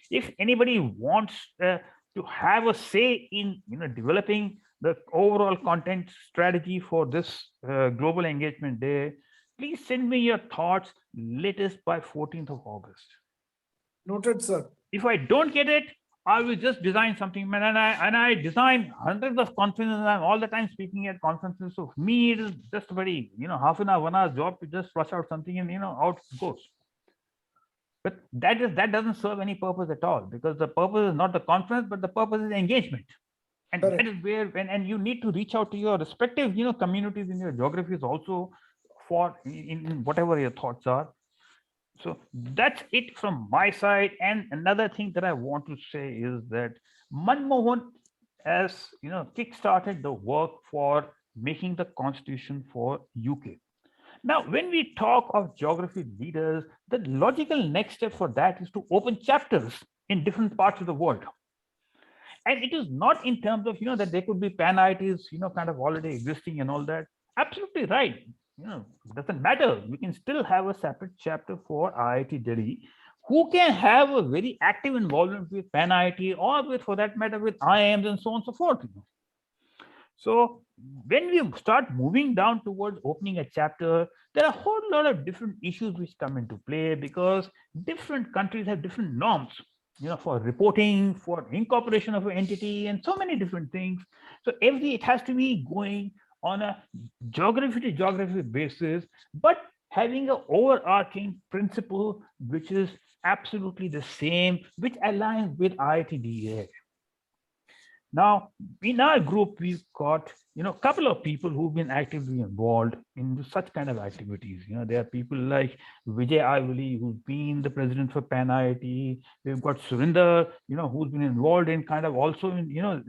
if anybody wants to have a say in, you know, developing the overall content strategy for this global engagement day, please send me your thoughts latest by 14th of August. Noted, sir. If I don't get it, I will just design something, man, and I design hundreds of conferences. I'm all the time speaking at conferences. So for me, it is just very, you know, half an hour, 1 hour job to just flush out something, and, you know, out it goes. But that doesn't serve any purpose at all, because the purpose is not the conference, but the purpose is engagement. And Correct. that is where, and you need to reach out to your respective, you know, communities in your geographies also, for in whatever your thoughts are. So that's it from my side. And another thing that I want to say is that Manmohan has, you know, kickstarted the work for making the constitution for UK. Now, when we talk of geography leaders, the logical next step for that is to open chapters in different parts of the world. And it is not in terms of, you know, that there could be pan-IITs, you know, kind of already existing and all that. Absolutely right. You know, it doesn't matter. We can still have a separate chapter for IIT Delhi, who can have a very active involvement with pan-IIT, or with, for that matter, with IIMs and so on and so forth. You know. So when we start moving down towards opening a chapter, there are a whole lot of different issues which come into play, because different countries have different norms, you know, for reporting, for incorporation of an entity, and so many different things. So it has to be going on a geography to geography basis, but having an overarching principle which is absolutely the same, which aligns with IITDA. Now, in our group, we've got, you know, a couple of people who've been actively involved in such kind of activities. You know, there are people like Vijay Ivoli, who's been the president for Pan IIT. We've got Surinder, you know, who's been involved in kind of also in, you know,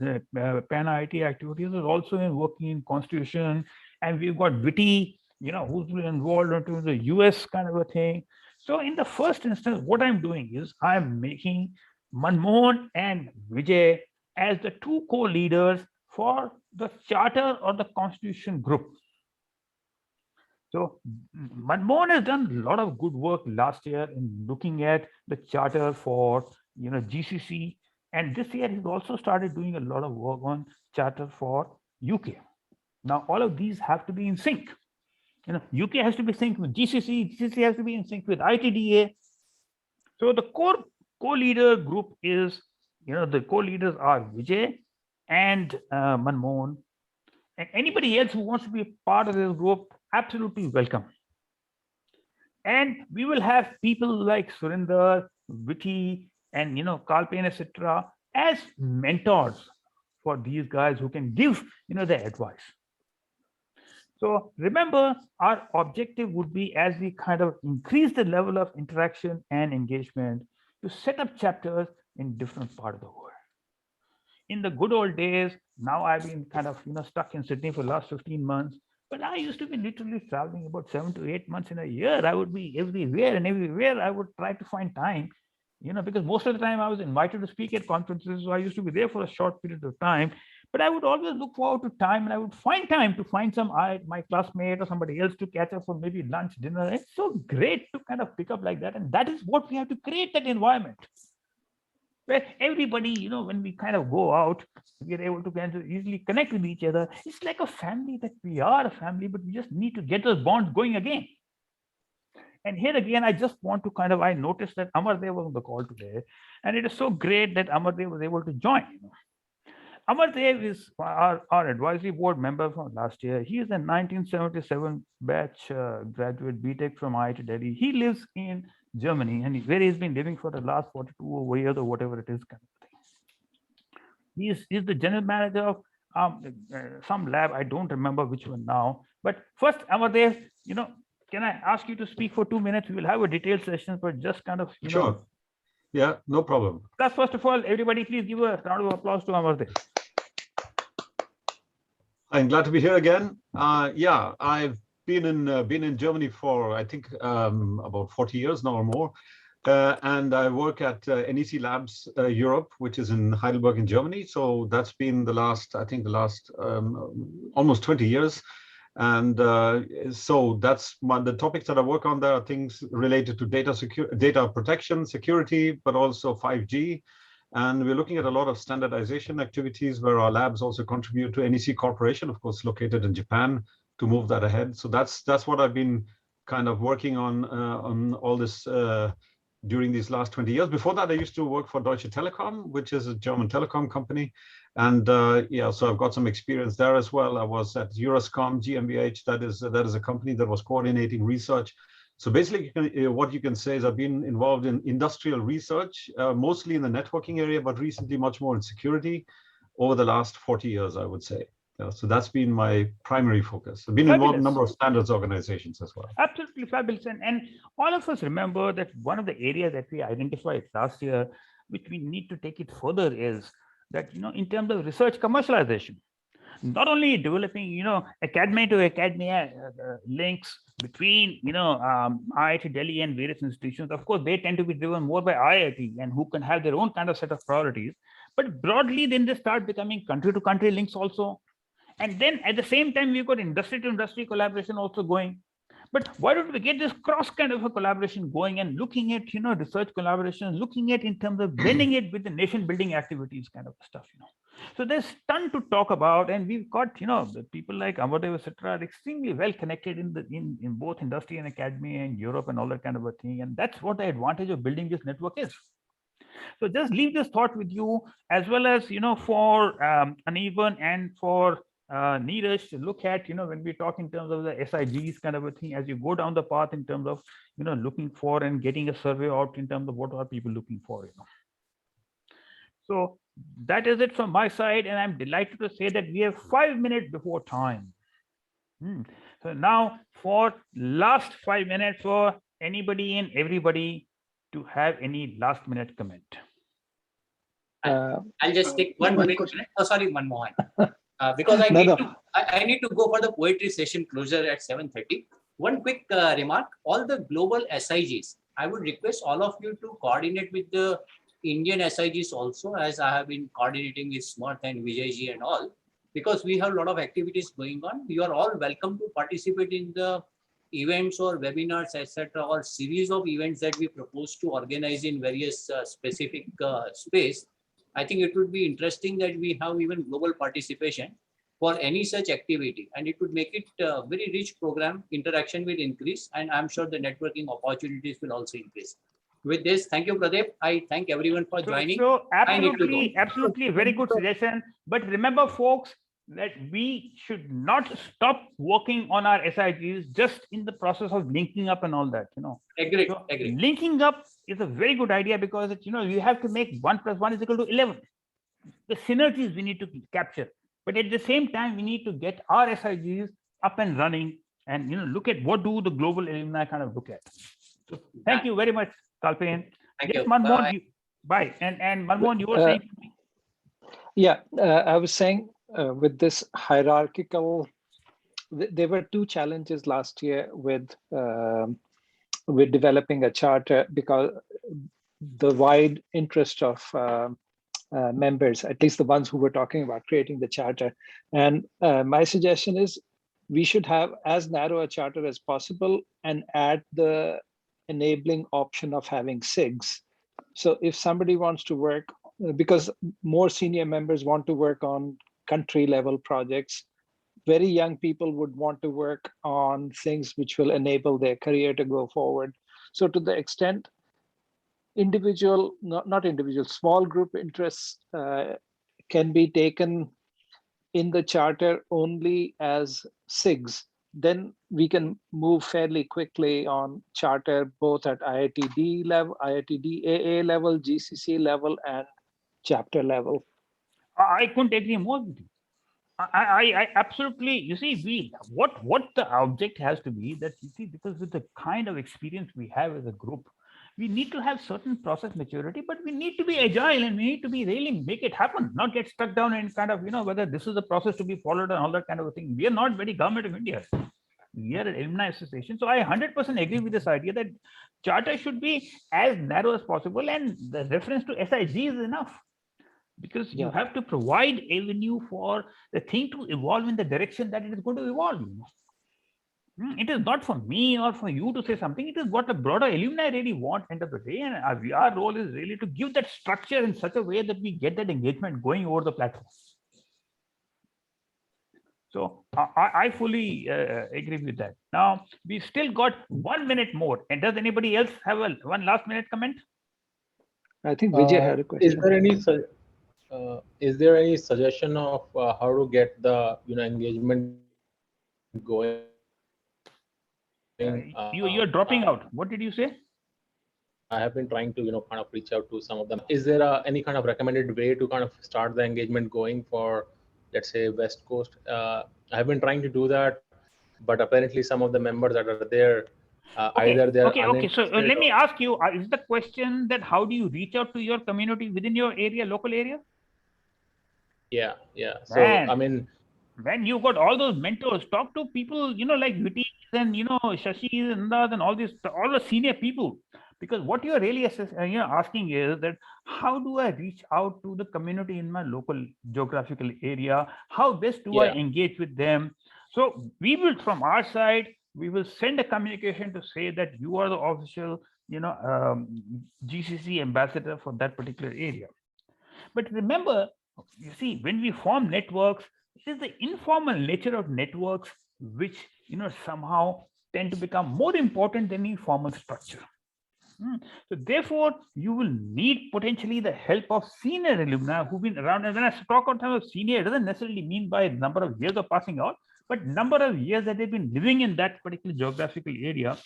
Pan IIT activities, is also in working in constitution. And we've got Viti, you know, who's been involved into the US kind of a thing. So in the first instance, what I'm doing is I'm making Manmohan and Vijay as the two co-leaders for the charter or the constitution group. So Manmohan has done a lot of good work last year in looking at the charter for, you know, GCC, and this year he's also started doing a lot of work on charter for UK. Now all of these have to be in sync. You know, UK has to be synced with GCC, GCC has to be in sync with IITDA. So the core co-leader group is, you know, the co-leaders are Vijay and Manmohan, and anybody else who wants to be a part of this group, absolutely welcome. And we will have people like Surinder, Viti, and, you know, Kalpen, etc., as mentors for these guys who can give, you know, their advice. So remember, our objective would be, as we kind of increase the level of interaction and engagement, to set up chapters in different parts of the world. In the good old days, now I've been kind of, you know, stuck in Sydney for the last 15 months, but I used to be literally traveling about 7 to 8 months in a year. I would be everywhere, and everywhere I would try to find time, you know, because most of the time I was invited to speak at conferences, so I used to be there for a short period of time. But I would always look forward to time, and I would find time to find my classmate or somebody else to catch up for maybe lunch, dinner. It's so great to kind of pick up like that. And that is what we have to create, that environment. where everybody, when we kind of go out, we are able to kind of easily connect with each other. It's like a family, that we are a family, but we just need to get those bonds going again. And here again, I just want to kind of, I noticed that Amardev was on the call today, and it is so great that Amardev was able to join. Amardev is our advisory board member from last year. He is a 1977 batch graduate BTech from IIT Delhi. He lives in Germany, and where he's been living for the last 42 years or whatever it is, kind of thing. He's the general manager of some lab. I don't remember which one now. But first, Amardev, can I ask you to speak for 2 minutes? We will have a detailed session, but just kind of, Sure. Yeah, no problem. First of all, everybody, please give a round of applause to Amardev. I'm glad to be here again. Yeah, I've been in Germany for, I think, about 40 years now or more. And I work at NEC Labs Europe, which is in Heidelberg in Germany. So that's been the last almost 20 years. And so that's the topics that I work on. There are things related to data protection, security, but also 5G. And we're looking at a lot of standardization activities where our labs also contribute to NEC Corporation, of course, located in Japan, to move that ahead. So that's what I've been kind of working on all this during these last 20 years. Before that, I used to work for Deutsche Telekom, which is a German telecom company. And yeah, so I've got some experience there as well. I was at Euroscom GmbH. That is a company that was coordinating research. So basically, what you can say is I've been involved in industrial research, mostly in the networking area, but recently much more in security over the last 40 years, I would say. So that's been my primary focus. I've been involved in a number of standards organizations as well. Absolutely fabulous. And all of us remember that one of the areas that we identified last year, which we need to take it further, is that, in terms of research commercialization, not only developing, academia to academia links between, IIT Delhi and various institutions. Of course, they tend to be driven more by IIT and who can have their own kind of set of priorities. But broadly, then they start becoming country to country links also. And then at the same time, we've got industry to industry collaboration also going. But why don't we get this cross kind of a collaboration going and looking at, research collaboration, looking at in terms of blending it with the nation building activities kind of stuff, So there's ton to talk about, and we've got, the people like Amardev, etc., are extremely well connected in both industry and academia and Europe and all that kind of a thing. And that's what the advantage of building this network is. So just leave this thought with you, as well as, for Anirban and for Neeraj to look at, when we talk in terms of the SIGs kind of a thing, as you go down the path in terms of, looking for and getting a survey out in terms of what are people looking for, So that is it from my side. And I'm delighted to say that we have 5 minutes before time. So now for last 5 minutes for anybody and everybody to have any last minute comment. I'll just take one minute. Oh, sorry, Manmohan. Because I need to go for the poetry session closure at 7:30. One quick remark: all the global SIGs, I would request all of you to coordinate with the Indian SIGs also, as I have been coordinating with Smart and Vijayji and all, because we have a lot of activities going on. You are all welcome to participate in the events or webinars, etc., or series of events that we propose to organize in various specific space. I think it would be interesting that we have even global participation for any such activity, and it would make it a very rich program. Interaction will increase, and I'm sure the networking opportunities will also increase. With this, thank you, Pradeep. I thank everyone for joining. So absolutely very good suggestion. But remember, folks, that we should not stop working on our SIGs just in the process of linking up and all that, Agree. So Agree. linking up is a very good idea, because it's, you have to make 1 + 1 = 11. The synergies we need to capture, but at the same time, we need to get our SIGs up and running, and look at what do the global alumni kind of look at. So thank you very much, Kalpen. Thank Yes, you. Manmohan, bye. And Manmohan, you were saying something? Yeah, I was saying with this hierarchical, there were 2 challenges last year with developing a charter, because the wide interest of members, at least the ones who were talking about creating the charter. And my suggestion is we should have as narrow a charter as possible and add the enabling option of having SIGs So if somebody wants to work, because more senior members want to work on country level projects, very young people would want to work on things which will enable their career to go forward. So to the extent individual, not individual, small group interests can be taken in the charter only as SIGs, then we can move fairly quickly on charter, both at IITD level, IITD AA level, GCC level, and chapter level. I couldn't agree more with you. I absolutely, you see, what the object has to be that, you see, because with the kind of experience we have as a group, we need to have certain process maturity, but we need to be agile and we need to be really make it happen, not get stuck down and kind of, whether this is the process to be followed and all that kind of a thing. We are not very government of India. We are an alumni association. So I 100% agree with this idea that charter should be as narrow as possible, and the reference to SIG is enough. Because you have to provide avenue for the thing to evolve in the direction that it is going to evolve. It is not for me or for you to say something. It is what the broader alumni really want end of the day. And our role is really to give that structure in such a way that we get that engagement going over the platform. So I fully agree with that. Now, we still got 1 minute more. And does anybody else have one last minute comment? I think Vijay had a question. Is there any suggestion of how to get the engagement going? You're dropping out. What did you say? I have been trying to kind of reach out to some of them. Is there any kind of recommended way to kind of start the engagement going for, let's say, West Coast? I have been trying to do that, but apparently some of the members that are there, either they're okay. So let me ask you: is the question that how do you reach out to your community within your area, local area? Yeah. So I mean, when you got all those mentors, talk to people, like Viti and Shashi and all the senior people, because what you are really asking is that how do I reach out to the community in my local geographical area? How best do I engage with them? So we will, from our side, we will send a communication to say that you are the official, GCC ambassador for that particular area. But remember, you see, when we form networks, it is the informal nature of networks which, somehow tend to become more important than the formal structure. So therefore, you will need potentially the help of senior alumni who've been around. And when I talk in terms of senior, it doesn't necessarily mean by number of years of passing out, but number of years that they've been living in that particular geographical area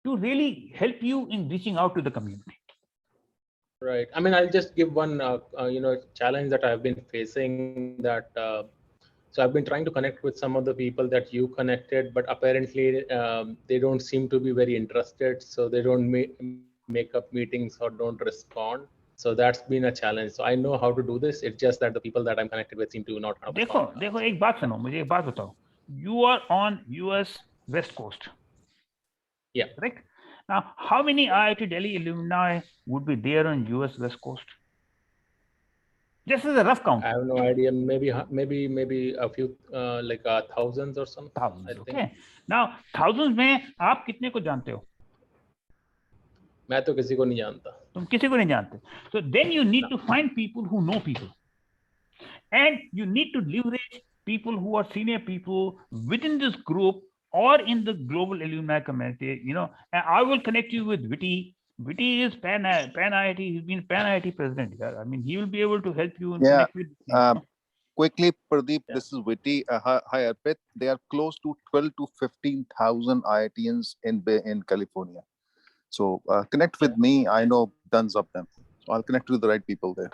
to really help you in reaching out to the community. Right. I mean, I'll just give one, challenge that I've been facing. That so I've been trying to connect with some of the people that you connected, but apparently they don't seem to be very interested. So they don't make up meetings or don't respond. So that's been a challenge. So I know how to do this. It's just that the people that I'm connected with seem to not. देखो एक बात सुनो, मुझे एक बात बताओ. You are on US West Coast. Yeah. Correct. Now, how many IIT Delhi alumni would be there on US West Coast? Just as a rough count. I have no idea. Maybe a few, like thousands or something. Thousands. Okay. Now, thousands में आप कितने को जानते हो? मैं तो किसी को नहीं जानता. तुम किसी को नहीं जानते. So then you need to find people who know people, and you need to leverage people who are senior people within this group or in the global alumni community. And I will connect you with Viti. Viti is Pan IIT. He's been Pan IIT president. I mean, he will be able to help you. Connect with, quickly, Pradeep, this is Viti. Hi, Arpit. They are close to 12 to 15,000 IITians in California. So connect with me. I know tons of them. So I'll connect with the right people there.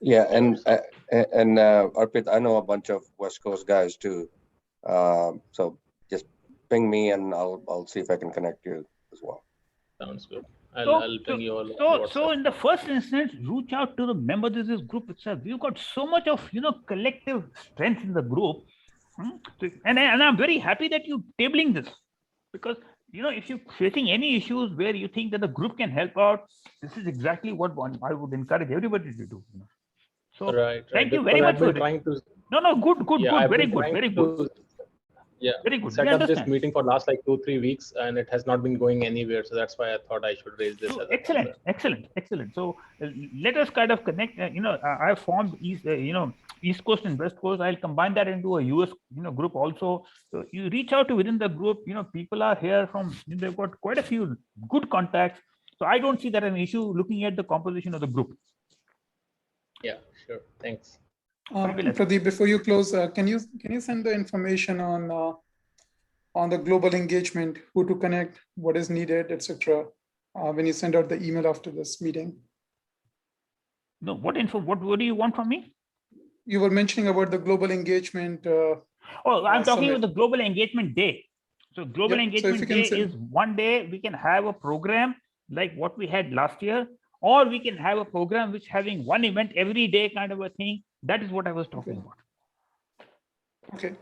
Yeah, and Arpit, I know a bunch of West Coast guys too. So just ping me and I'll see if I can connect you as well. Sounds good. I'll ping you all. So in the first instance, reach out to the members of this group itself. We've got so much of collective strength in the group, and I'm very happy that you're tabling this, because if you're facing any issues where you think that the group can help out, this is exactly what I would encourage everybody to do. So right. Thank you very much for trying to. No, good, very good. Yeah, Very good. set We up this understand. meeting for last like 2-3 weeks, and it has not been going anywhere. So that's why I thought I should raise this So as a excellent, concern. excellent, excellent. So let us kind of connect. I formed East, East Coast and West Coast. I'll combine that into a US, group also. So you reach out to within the group. People are here from. They've got quite a few good contacts. So I don't see that an issue looking at the composition of the group. Yeah, sure. Thanks. Fabulous. Pradeep, before you close, can you send the information on the global engagement, who to connect, what is needed, etc. When you send out the email after this meeting? No, what info? What do you want from me? You were mentioning about the global engagement. Oh, I'm talking summit. about the Global Engagement Day. So Global Yep. So if Engagement you can Day send- is one day we can have a program like what we had last year, or we can have a program which having one event every day kind of a thing. That is what I was talking about. Okay.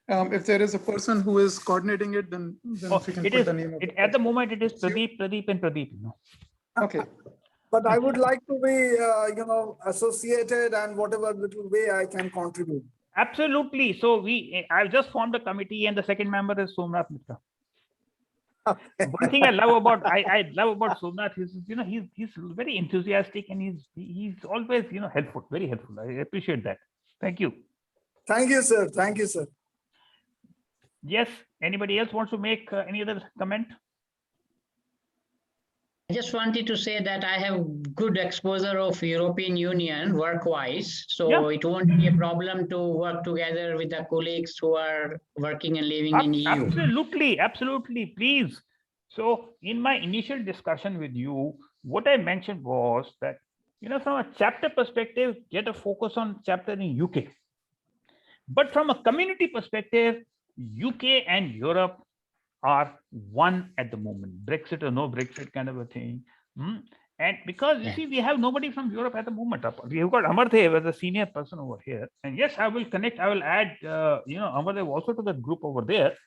If there is a person who is coordinating it, then Oh, if you can it put is, the name of at the moment it is Pradeep, and Pradeep. Okay. But I would like to be, associated, and whatever little way I can contribute. Absolutely. So I've just formed a committee, and the second member is Somnath Mitra. One thing I love about Somnath is, he's very enthusiastic, and he's always, helpful, very helpful. I appreciate that. Thank you. Thank you, sir. Thank you, sir. Yes. Anybody else wants to make any other comment? I just wanted to say that I have good exposure of European Union work-wise, so Yeah. it won't be a problem to work together with the colleagues who are working and living in EU. Absolutely, absolutely. Please. So in my initial discussion with you, what I mentioned was that, from a chapter perspective, get a focus on chapter in UK. But from a community perspective, UK and Europe are one at the moment, Brexit or no Brexit kind of a thing. And because you see, we have nobody from Europe at the moment. We've got Amardev as a senior person over here. And yes, I will connect, I will add, Amardev also to that group over there.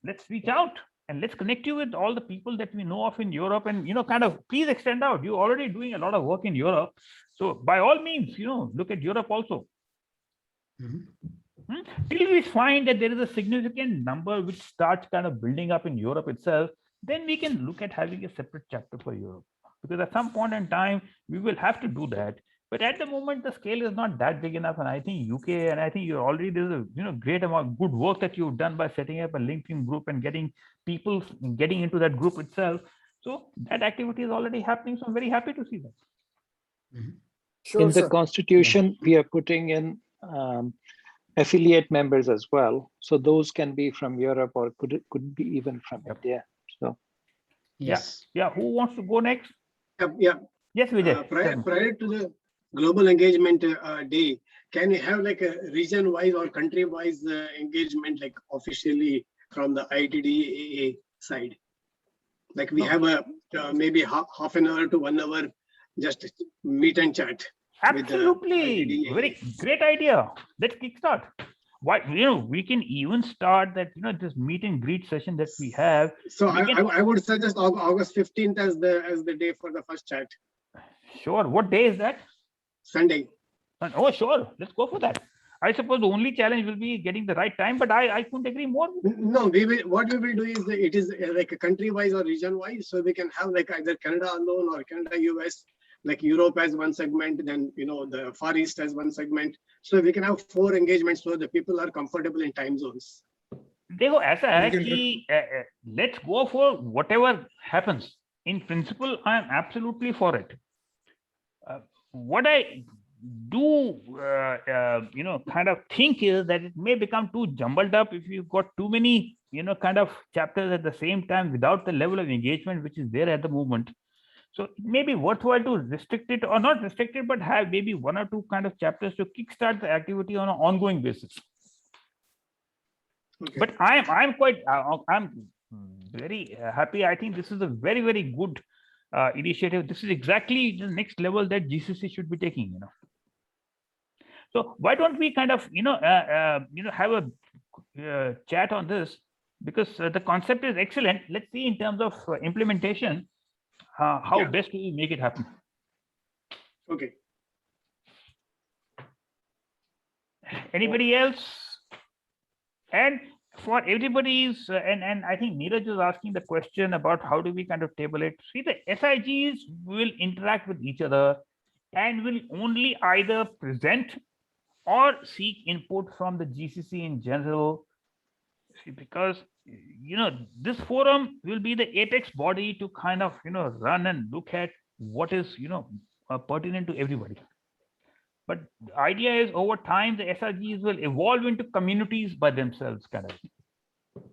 Let's reach out and let's connect you with all the people that we know of in Europe, and, kind of please extend out. You're already doing a lot of work in Europe. So by all means, look at Europe also. Till we find that there is a significant number which starts kind of building up in Europe itself, then we can look at having a separate chapter for Europe. Because at some point in time, we will have to do that. But at the moment, the scale is not that big enough. And I think UK, and I think you're already, there's a great amount of good work that you've done by setting up a LinkedIn group and getting people getting into that group itself. So that activity is already happening. So I'm very happy to see that. Sure, in the sir. constitution, we are putting in affiliate members as well. So those can be from Europe, or could be even from India. So Yes. Yeah. Who wants to go next? Yeah. Yes, Vijay. Prior to the global engagement day, can you have like a region-wise or country-wise engagement, like officially from the ITDAA side? Like we have a maybe half an hour to 1 hour, just meet and chat. Absolutely, very great idea. Let's kickstart. Why, we can even start that, this meet and greet session that we have. So I would suggest August 15th as the day for the first chat. Sure. What day is that? Sunday. Oh, sure. Let's go for that. I suppose the only challenge will be getting the right time, but I couldn't agree more. No, what we will do is it is like a country-wise or region-wise, so we can have like either Canada alone or Canada, US, like Europe as one segment, then the Far East as one segment. So we can have 4 engagements so the people are comfortable in time zones. देखो ऐसा है कि let's go for whatever happens. In principle, I am absolutely for it. What I do, kind of think is that it may become too jumbled up if you've got too many, kind of chapters at the same time without the level of engagement which is there at the moment. So it may be worthwhile to restrict it, or not restrict it, but have maybe 1 or 2 kind of chapters to kickstart the activity on an ongoing basis. Okay. But I'm very happy. I think this is a very, very good initiative. This is exactly the next level that GCC should be taking. So why don't we kind of have a chat on this, because the concept is excellent. Let's see in terms of implementation how best we make it happen. Okay. Anybody else? And for everybody's, and I think Neeraj is asking the question about how do we kind of table it. See, the SIGs will interact with each other and will only either present or seek input from the GCC in general. See, because this forum will be the apex body to kind of run and look at what is pertinent to everybody. But the idea is over time, the SRGs will evolve into communities by themselves, kind of.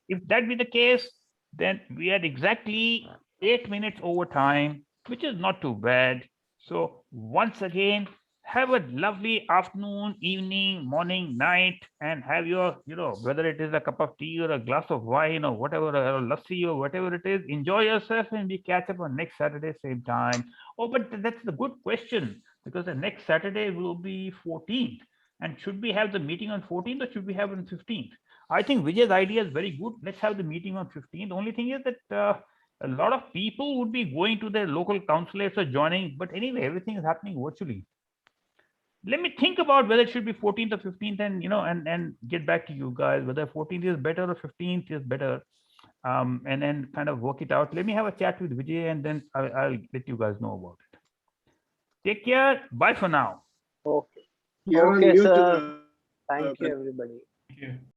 If that be the case, then we are exactly 8 minutes over time, which is not too bad. So once again, have a lovely afternoon, evening, morning, night, and have your, whether it is a cup of tea or a glass of wine or whatever, or lassi or whatever it is, enjoy yourself, and we catch up on next Saturday, same time. Oh, but that's the good question, because the next Saturday will be 14th. And should we have the meeting on 14th or should we have it on 15th? I think Vijay's idea is very good. Let's have the meeting on 15th. The only thing is that a lot of people would be going to their local consulates or joining. But anyway, everything is happening virtually. Let me think about whether it should be 14th or 15th, and and get back to you guys whether 14th is better or 15th is better, and then kind of work it out. Let me have a chat with Vijay, and then I'll let you guys know about it. Take care. Bye for now. Okay. You're on Okay, mute, sir. Thank you, everybody. Thank you.